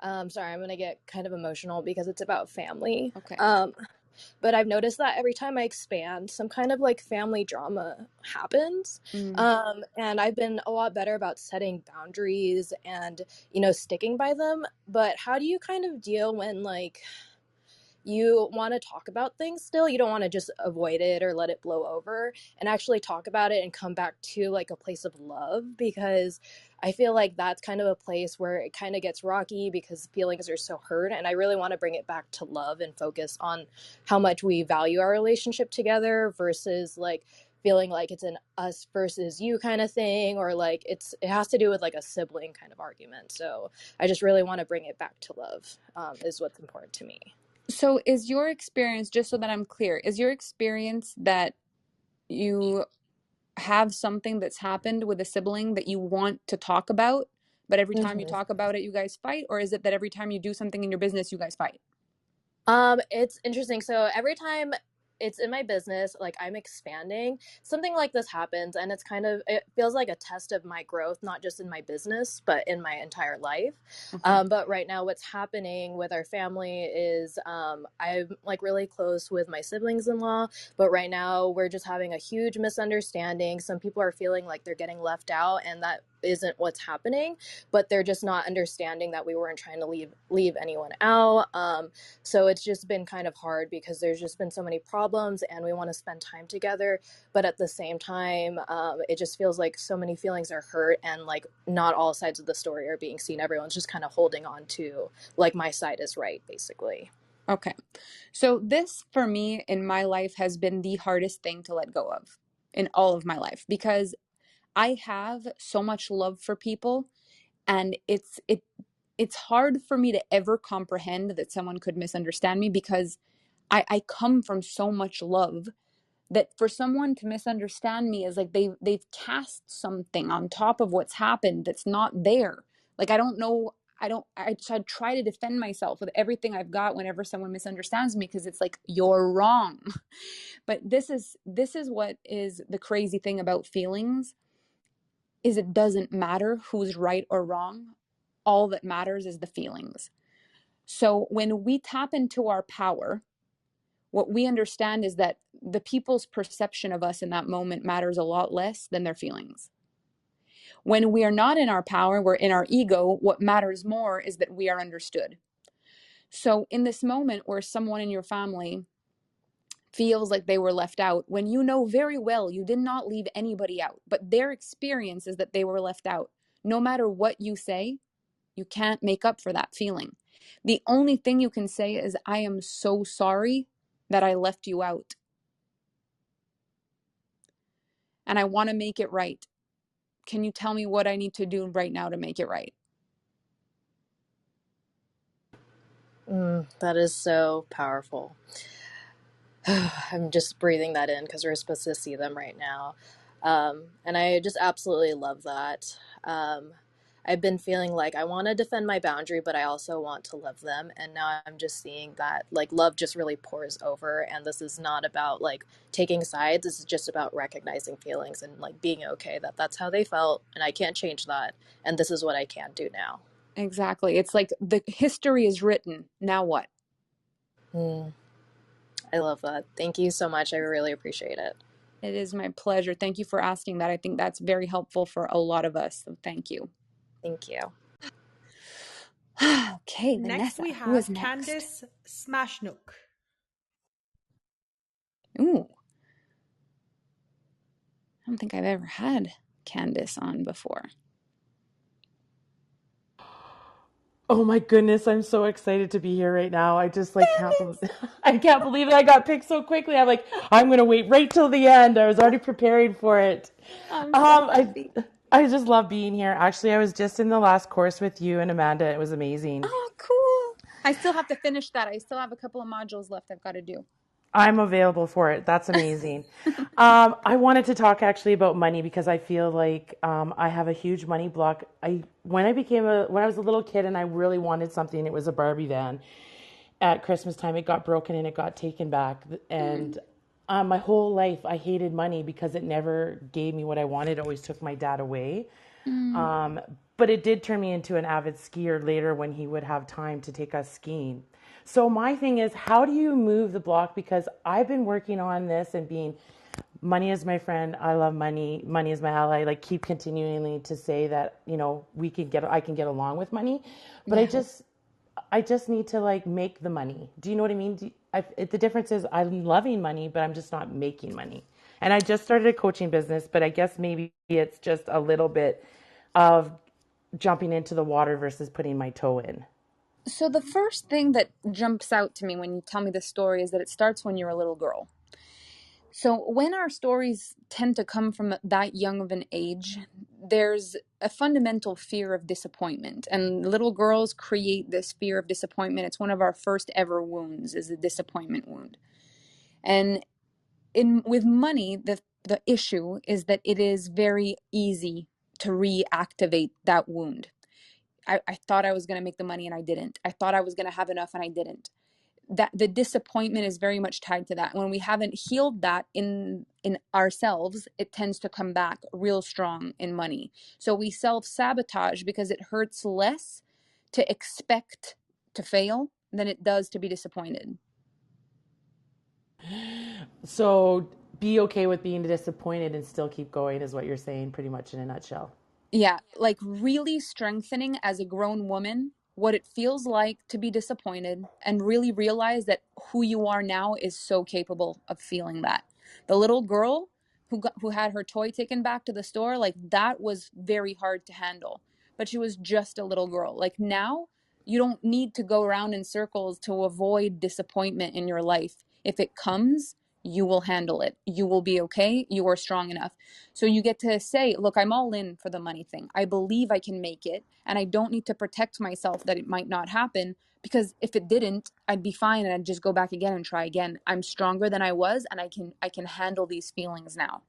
sorry, I'm gonna get kind of emotional because it's about family. Okay. But I've noticed that every time I expand, some kind of like family drama happens. And I've been a lot better about setting boundaries and, sticking by them. But how do you kind of deal when like you want to talk about things still? You don't want to just avoid it or let it blow over, and actually talk about it and come back to like a place of love, because I feel like that's kind of a place where it kind of gets rocky because feelings are so hurt, and I really want to bring it back to love and focus on how much we value our relationship together versus like feeling like it's an us versus you kind of thing, or like it has to do with like a sibling kind of argument. So I just really want to bring it back to love, is what's important to me. So is your experience, just so that I'm clear, is your experience that you have something that's happened with a sibling that you want to talk about, but every time you talk about it, you guys fight? Or is it that every time you do something in your business, you guys fight? It's interesting. So every time it's in my business, like I'm expanding, something like this happens, and it feels like a test of my growth, not just in my business, but in my entire life. Okay. But right now what's happening with our family is I'm like really close with my siblings-in-law, but right now we're just having a huge misunderstanding. Some people are feeling like they're getting left out, and that isn't what's happening, but they're just not understanding that we weren't trying to leave anyone out. So it's just been kind of hard because there's just been so many problems, and we want to spend time together, but at the same time, it just feels like so many feelings are hurt, and like not all sides of the story are being seen. Everyone's just kind of holding on to like my side is right, basically. Okay. So this, for me, in my life, has been the hardest thing to let go of in all of my life, because I have so much love for people, and it's hard for me to ever comprehend that someone could misunderstand me, because I come from so much love that for someone to misunderstand me is like they've cast something on top of what's happened that's not there. Like I don't know, so I try to defend myself with everything I've got whenever someone misunderstands me, because it's like you're wrong. But this is what is the crazy thing about feelings, is it doesn't matter who's right or wrong. All that matters is the feelings. So when we tap into our power, what we understand is that the people's perception of us in that moment matters a lot less than their feelings. When we are not in our power, we're in our ego, what matters more is that we are understood. So in this moment where someone in your family feels like they were left out, when you know very well you did not leave anybody out, but their experience is that they were left out, no matter what you say, you can't make up for that feeling. The only thing you can say is, I am so sorry that I left you out, and I want to make it right. Can you tell me what I need to do right now to make it right? That is so powerful. I'm just breathing that in because we're supposed to see them right now. And I just absolutely love that. I've been feeling like I want to defend my boundary, but I also want to love them. And now I'm just seeing that like love just really pours over. And this is not about like taking sides. This is just about recognizing feelings and like being okay that that's how they felt. And I can't change that. And this is what I can do now. Exactly. It's like the history is written. Now what? I love that. Thank you so much. I really appreciate it. It is my pleasure. Thank you for asking that. I think that's very helpful for a lot of us. So thank you. Thank you. Okay, Next, Vanessa. we Who is have next? Candice Smashnook. Ooh, I don't think I've ever had Candice on before. Oh my goodness, I'm so excited to be here right now. I just like can't believe Candice! I can't believe that I got picked so quickly. I'm like, I'm gonna wait right till the end. I was already preparing for it. I'm so Um, I happy. I just love being here. Actually, I was just in the last course with you and Amanda. It was amazing. Oh, cool. I still have to finish that. I still have a couple of modules left I've got to do. I'm available for it. That's amazing. I wanted to talk actually about money because I feel like I have a huge money block. When I was a little kid and I really wanted something, it was a Barbie van. At Christmas time, it got broken and it got taken back. And my whole life, I hated money because it never gave me what I wanted. It always took my dad away. Mm. But it did turn me into an avid skier later when he would have time to take us skiing. So my thing is, how do you move the block? Because I've been working on this and being money is my friend. I love money. Money is my ally. Like keep continually to say that, I can get along with money, but Yeah. I just need to like make the money. Do you know what I mean? The difference is I'm loving money, but I'm just not making money. And I just started a coaching business, but I guess maybe it's just a little bit of jumping into the water versus putting my toe in. So the first thing that jumps out to me when you tell me this story is that it starts when you're a little girl. So when our stories tend to come from that young of an age, there's a fundamental fear of disappointment. And little girls create this fear of disappointment. It's one of our first ever wounds, is a disappointment wound. And with money, the issue is that it is very easy to reactivate that wound. I thought I was going to make the money and I didn't. I thought I was going to have enough and I didn't. That the disappointment is very much tied to that. When we haven't healed that in ourselves, it tends to come back real strong in money. So we self-sabotage because it hurts less to expect to fail than it does to be disappointed. So be okay with being disappointed and still keep going is what you're saying pretty much in a nutshell. Yeah, like really strengthening as a grown woman what it feels like to be disappointed and really realize that who you are now is so capable of feeling that. The little girl who had her toy taken back to the store, like that was very hard to handle, but she was just a little girl. Like now, you don't need to go around in circles to avoid disappointment in your life. If it comes, You will handle it. You will be okay. You are strong enough. So you get to say, look, I'm all in for the money thing. I believe I can make it, and I don't need to protect myself that it might not happen, because if it didn't, I'd be fine and I'd just go back again and try again. I'm stronger than I was, and I can handle these feelings now.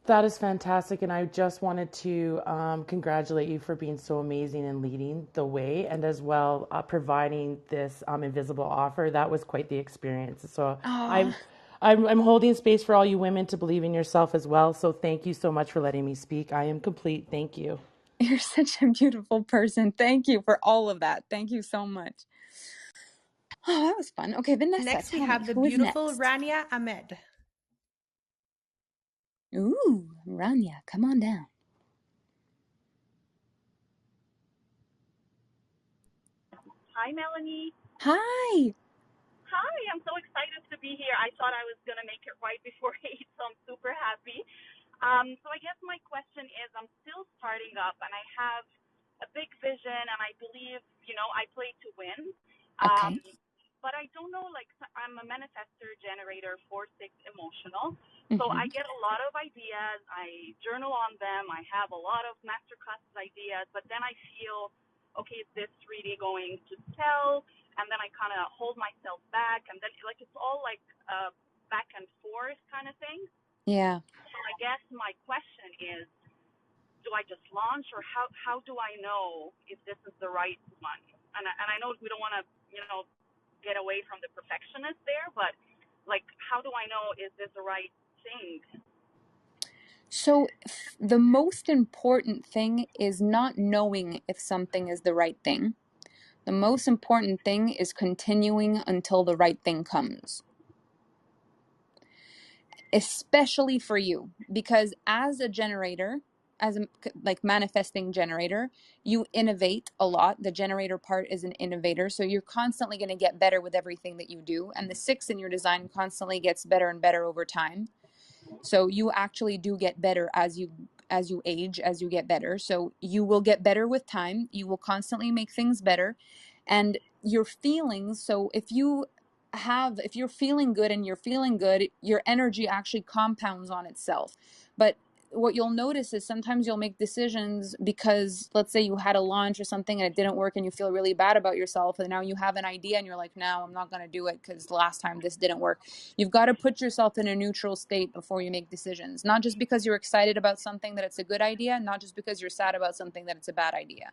That is fantastic. And I just wanted to congratulate you for being so amazing and leading the way, and as well providing this invisible offer. That was quite the experience. So Oh, I'm holding space for all you women to believe in yourself as well. So thank you so much for letting me speak. I am complete. Thank you. you're such a beautiful person. Thank you for all of that. Thank you so much. Oh, that was fun. Okay, Vanessa, Next, we tell me, have the who is beautiful next? Rania Ahmed. Ooh, Rania, come on down. Hi, Melanie. Hi. Hi, I'm so excited to be here. I thought I was going to make it right before 8, so I'm super happy. So I guess my question is, I'm still starting up, and I have a big vision, and I believe, I play to win. Um, Okay. but I don't know, like, I'm a manifestor generator 4/6 emotional. So Mm-hmm. I get a lot of ideas. I journal on them. I have a lot of masterclass ideas, but then I feel, okay, is this really going to sell? And then I kind of hold myself back, and then, like, it's all like back and forth kind of thing. Yeah. So I guess my question is, do I just launch, or how do I know if this is the right one? And I know we don't want to, get away from the perfectionist there, but like, how do I know, is this the right thing? So the most important thing is not knowing if something is the right thing. The most important thing is continuing until the right thing comes, especially for you, because as a generator, as a like manifesting generator, you innovate a lot. The generator part is an innovator, so you're constantly going to get better with everything that you do, and the 6 in your design constantly gets better and better over time. So you actually do get better as you age, as you get better. So you will get better with time. You will constantly make things better. And your feelings, so if you're feeling good and you're feeling good, your energy actually compounds on itself. But what you'll notice is sometimes you'll make decisions because, let's say you had a launch or something and it didn't work and you feel really bad about yourself, and now you have an idea and you're like, no, I'm not going to do it because last time this didn't work. You've got to put yourself in a neutral state before you make decisions, not just because you're excited about something that it's a good idea, not just because you're sad about something that it's a bad idea.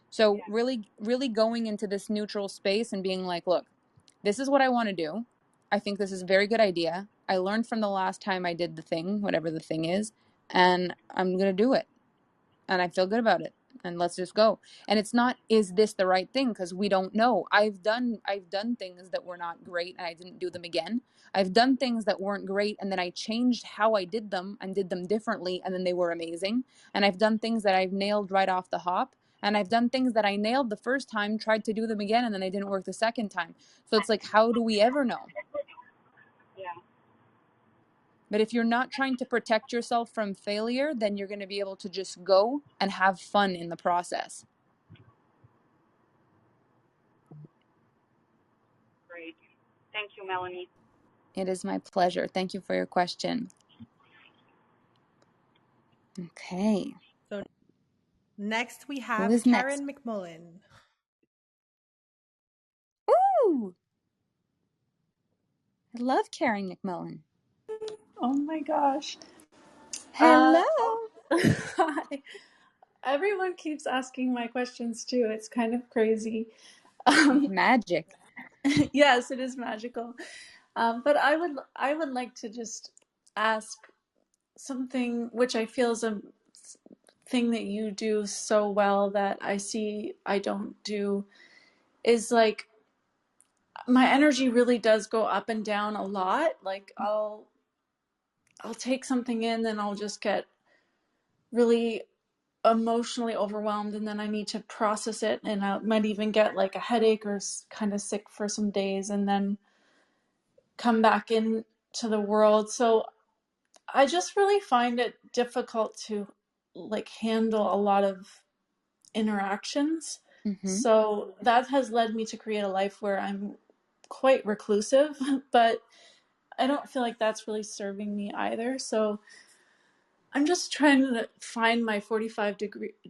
So really, really going into this neutral space and being like, look, this is what I want to do. I think this is a very good idea. I learned from the last time I did the thing, whatever the thing is, and I'm going to do it. And I feel good about it. And let's just go. And it's not, is this the right thing? Because we don't know. I've done things that were not great and I didn't do them again. I've done things that weren't great and then I changed how I did them and did them differently, and then they were amazing. And I've done things that I've nailed right off the hop. And I've done things that I nailed the first time, tried to do them again, and then they didn't work the second time. So it's like, how do we ever know? Yeah. But if you're not trying to protect yourself from failure, then you're going to be able to just go and have fun in the process. Great. Thank you, Melanie. It is my pleasure. Thank you for your question. Okay. So next, we Who have is next? Karen McMullen. Ooh, I love Karen McMillan. Oh my gosh. Hello. Hi. Everyone keeps asking my questions too. It's kind of crazy. Um, Magic. yes, it is magical. But I would like to just ask something which I feel is a thing that you do so well that I see I don't do, is like my energy really does go up and down a lot. Like I'll take something in, then I'll just get really emotionally overwhelmed, and then I need to process it, and I might even get like a headache or kind of sick for some days and then come back into the world. So I just really find it difficult to like handle a lot of interactions. Mm-hmm. So that has led me to create a life where I'm quite reclusive, but I don't feel like that's really serving me either. So I'm just trying to find my 45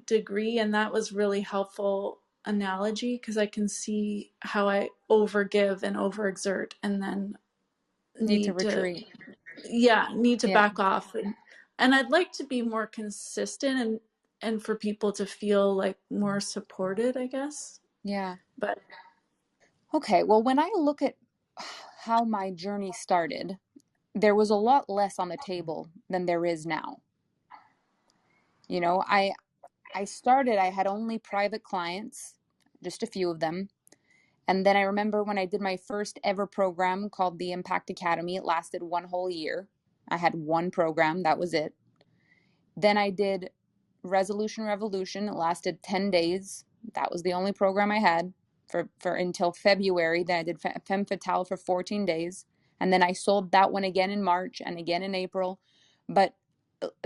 degree, and that was really helpful analogy because I can see how I overgive and overexert and then Need to need to retreat. Yeah. back off, and I'd like to be more consistent and for people to feel like more supported, I guess. Yeah. But Okay. Well, when I look at how my journey started, there was a lot less on the table than there is now. You know, I started, I had only private clients, just a few of them. And then I remember when I did my first ever program called the Impact Academy, it lasted one whole year. I had one program, that was it. Then I did Resolution Revolution, it lasted 10 days. That was the only program I had for until February. Then I did Femme Fatale for 14 days. And then I sold that one again in March and again in April. But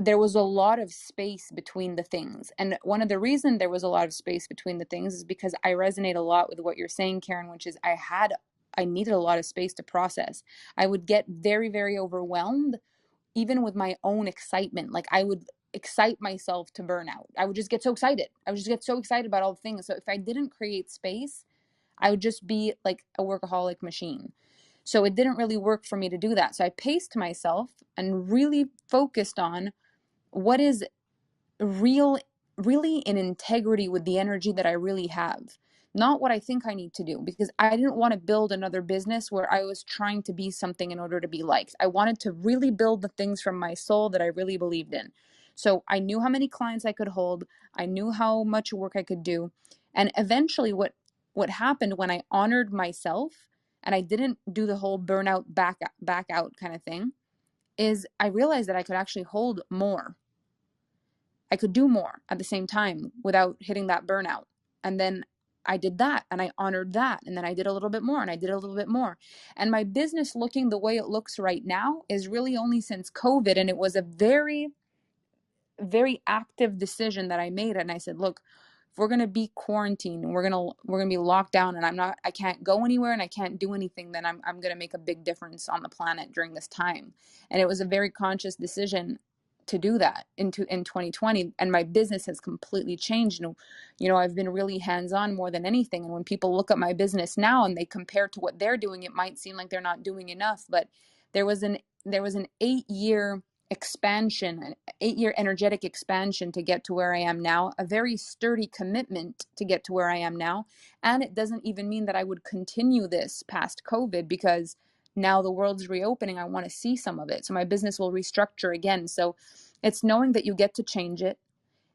there was a lot of space between the things. And one of the reasons there was a lot of space between the things is because I resonate a lot with what you're saying, Karen, which is I needed a lot of space to process. I would get very, very overwhelmed, even with my own excitement. Like I would excite myself to burnout. I would just get so excited. I would just get so excited about all the things. So if I didn't create space, I would just be like a workaholic machine. So it didn't really work for me to do that. So I paced myself and really focused on what is real, really in integrity with the energy that I really have, not what I think I need to do, because I didn't want to build another business where I was trying to be something in order to be liked. I wanted to really build the things from my soul that I really believed in. So I knew how many clients I could hold. I knew how much work I could do. And eventually what happened when I honored myself and I didn't do the whole burnout back out kind of thing is I realized that I could actually hold more. I could do more at the same time without hitting that burnout. And then I did that and I honored that. And then I did a little bit more and I did a little bit more. And my business looking the way it looks right now is really only since COVID. And it was a very, very active decision that I made. And I said, look, if we're going to be quarantined and we're going to be locked down and I can't go anywhere and I can't do anything, then I'm going to make a big difference on the planet during this time. And it was a very conscious decision to do that in 2020. And my business has completely changed. And, you know, I've been really hands-on more than anything. And when people look at my business now and they compare to what they're doing, it might seem like they're not doing enough, but there was an 8-year expansion, an 8-year energetic expansion to get to where I am now, a very sturdy commitment to get to where I am now. And it doesn't even mean that I would continue this past COVID, because now the world's reopening. I want to see some of it. So my business will restructure again. So it's knowing that you get to change it,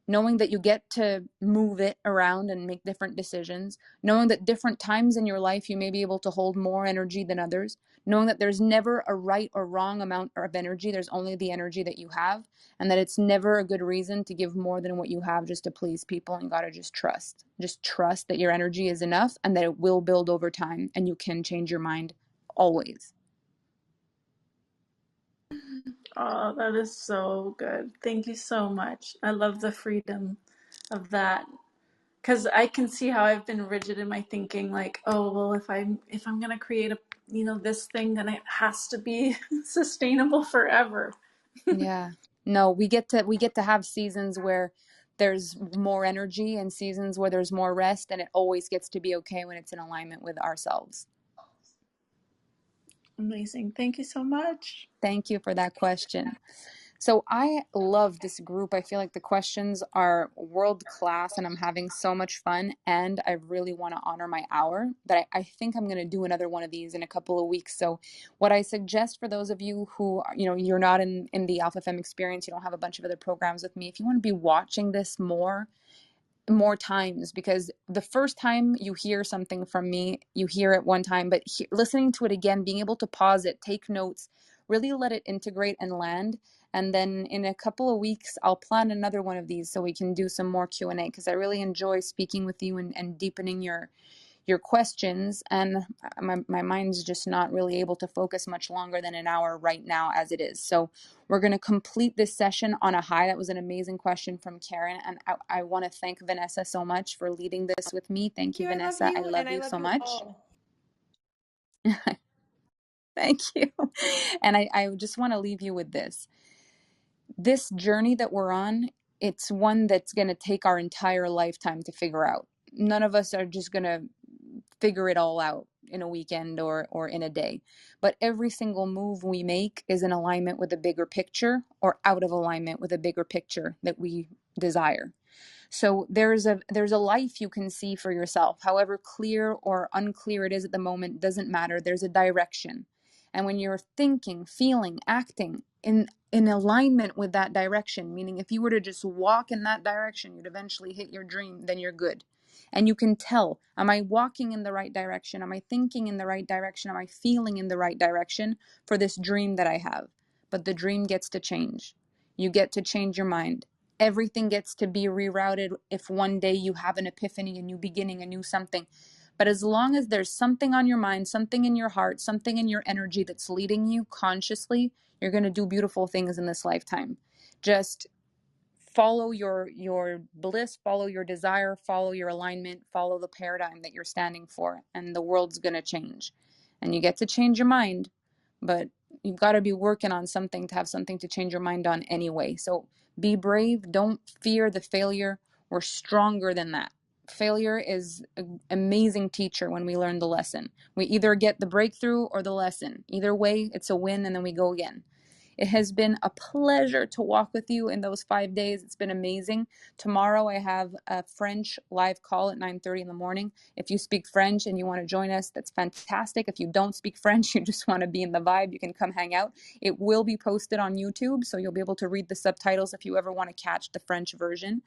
knowing that you get to move it around and make different decisions, knowing that different times in your life you may be able to hold more energy than others, knowing that there's never a right or wrong amount of energy, there's only the energy that you have, and that it's never a good reason to give more than what you have just to please people. And you got to just trust that your energy is enough and that it will build over time and you can change your mind always. oh, that is so good. Thank you so much. I love the freedom of that. Because I can see how I've been rigid in my thinking, like, oh well, if I'm gonna create a this thing, then it has to be sustainable forever. Yeah. No, we get to have seasons where there's more energy and seasons where there's more rest, and it always gets to be okay when it's in alignment with ourselves. Amazing. Thank you so much. Thank you for that question. So I love this group. I feel like the questions are world class and I'm having so much fun, and I really want to honor my hour that I think I'm going to do another one of these in a couple of weeks. So what I suggest for those of you who, you're not in the Alpha Femme experience, you don't have a bunch of other programs with me, if you want to be watching this more times, because the first time you hear something from me, you hear it one time, but listening to it again, being able to pause it, take notes, really let it integrate and land. And then in a couple of weeks, I'll plan another one of these so we can do some more Q&A, because I really enjoy speaking with you and deepening your questions. And my mind's just not really able to focus much longer than an hour right now as it is. So we're going to complete this session on a high. That was an amazing question from Karen. And I want to thank Vanessa so much for leading this with me. Thank you, I love Vanessa. I you, love and I you love so you much. all. Thank you. And I just want to leave you with this. This journey that we're on, it's one that's going to take our entire lifetime to figure out. None of us are just going to figure it all out in a weekend or in a day. But every single move we make is in alignment with a bigger picture or out of alignment with a bigger picture that we desire. So there's a life you can see for yourself. However clear or unclear it is at the moment, doesn't matter. There's a direction. And when you're thinking, feeling, acting in alignment with that direction, meaning if you were to just walk in that direction, you'd eventually hit your dream, then you're good. And you can tell, am I walking in the right direction? Am I thinking in the right direction? Am I feeling in the right direction for this dream that I have? But the dream gets to change. You get to change your mind. Everything gets to be rerouted if one day you have an epiphany, a new beginning, a new something. But as long as there's something on your mind, something in your heart, something in your energy that's leading you consciously, you're going to do beautiful things in this lifetime. Just follow your bliss, follow your desire, follow your alignment, follow the paradigm that you're standing for, and the world's going to change. And you get to change your mind, but you've got to be working on something to have something to change your mind on anyway. So be brave, don't fear the failure. We're stronger than that. Failure is an amazing teacher when we learn the lesson. We either get the breakthrough or the lesson. Either way, it's a win, and then we go again. It has been a pleasure to walk with you in those 5 days. It's been amazing. Tomorrow I have a French live call at 9:30 in the morning. If you speak French and you want to join us, that's fantastic. If you don't speak French, you just want to be in the vibe, you can come hang out. It will be posted on YouTube, so you'll be able to read the subtitles if you ever want to catch the French version.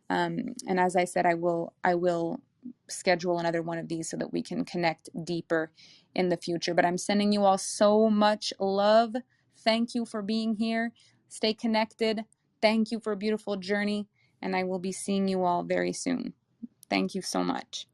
And as I said, I will schedule another one of these so that we can connect deeper in the future. But I'm sending you all so much love. Thank you for being here. Stay connected. Thank you for a beautiful journey. And I will be seeing you all very soon. Thank you so much.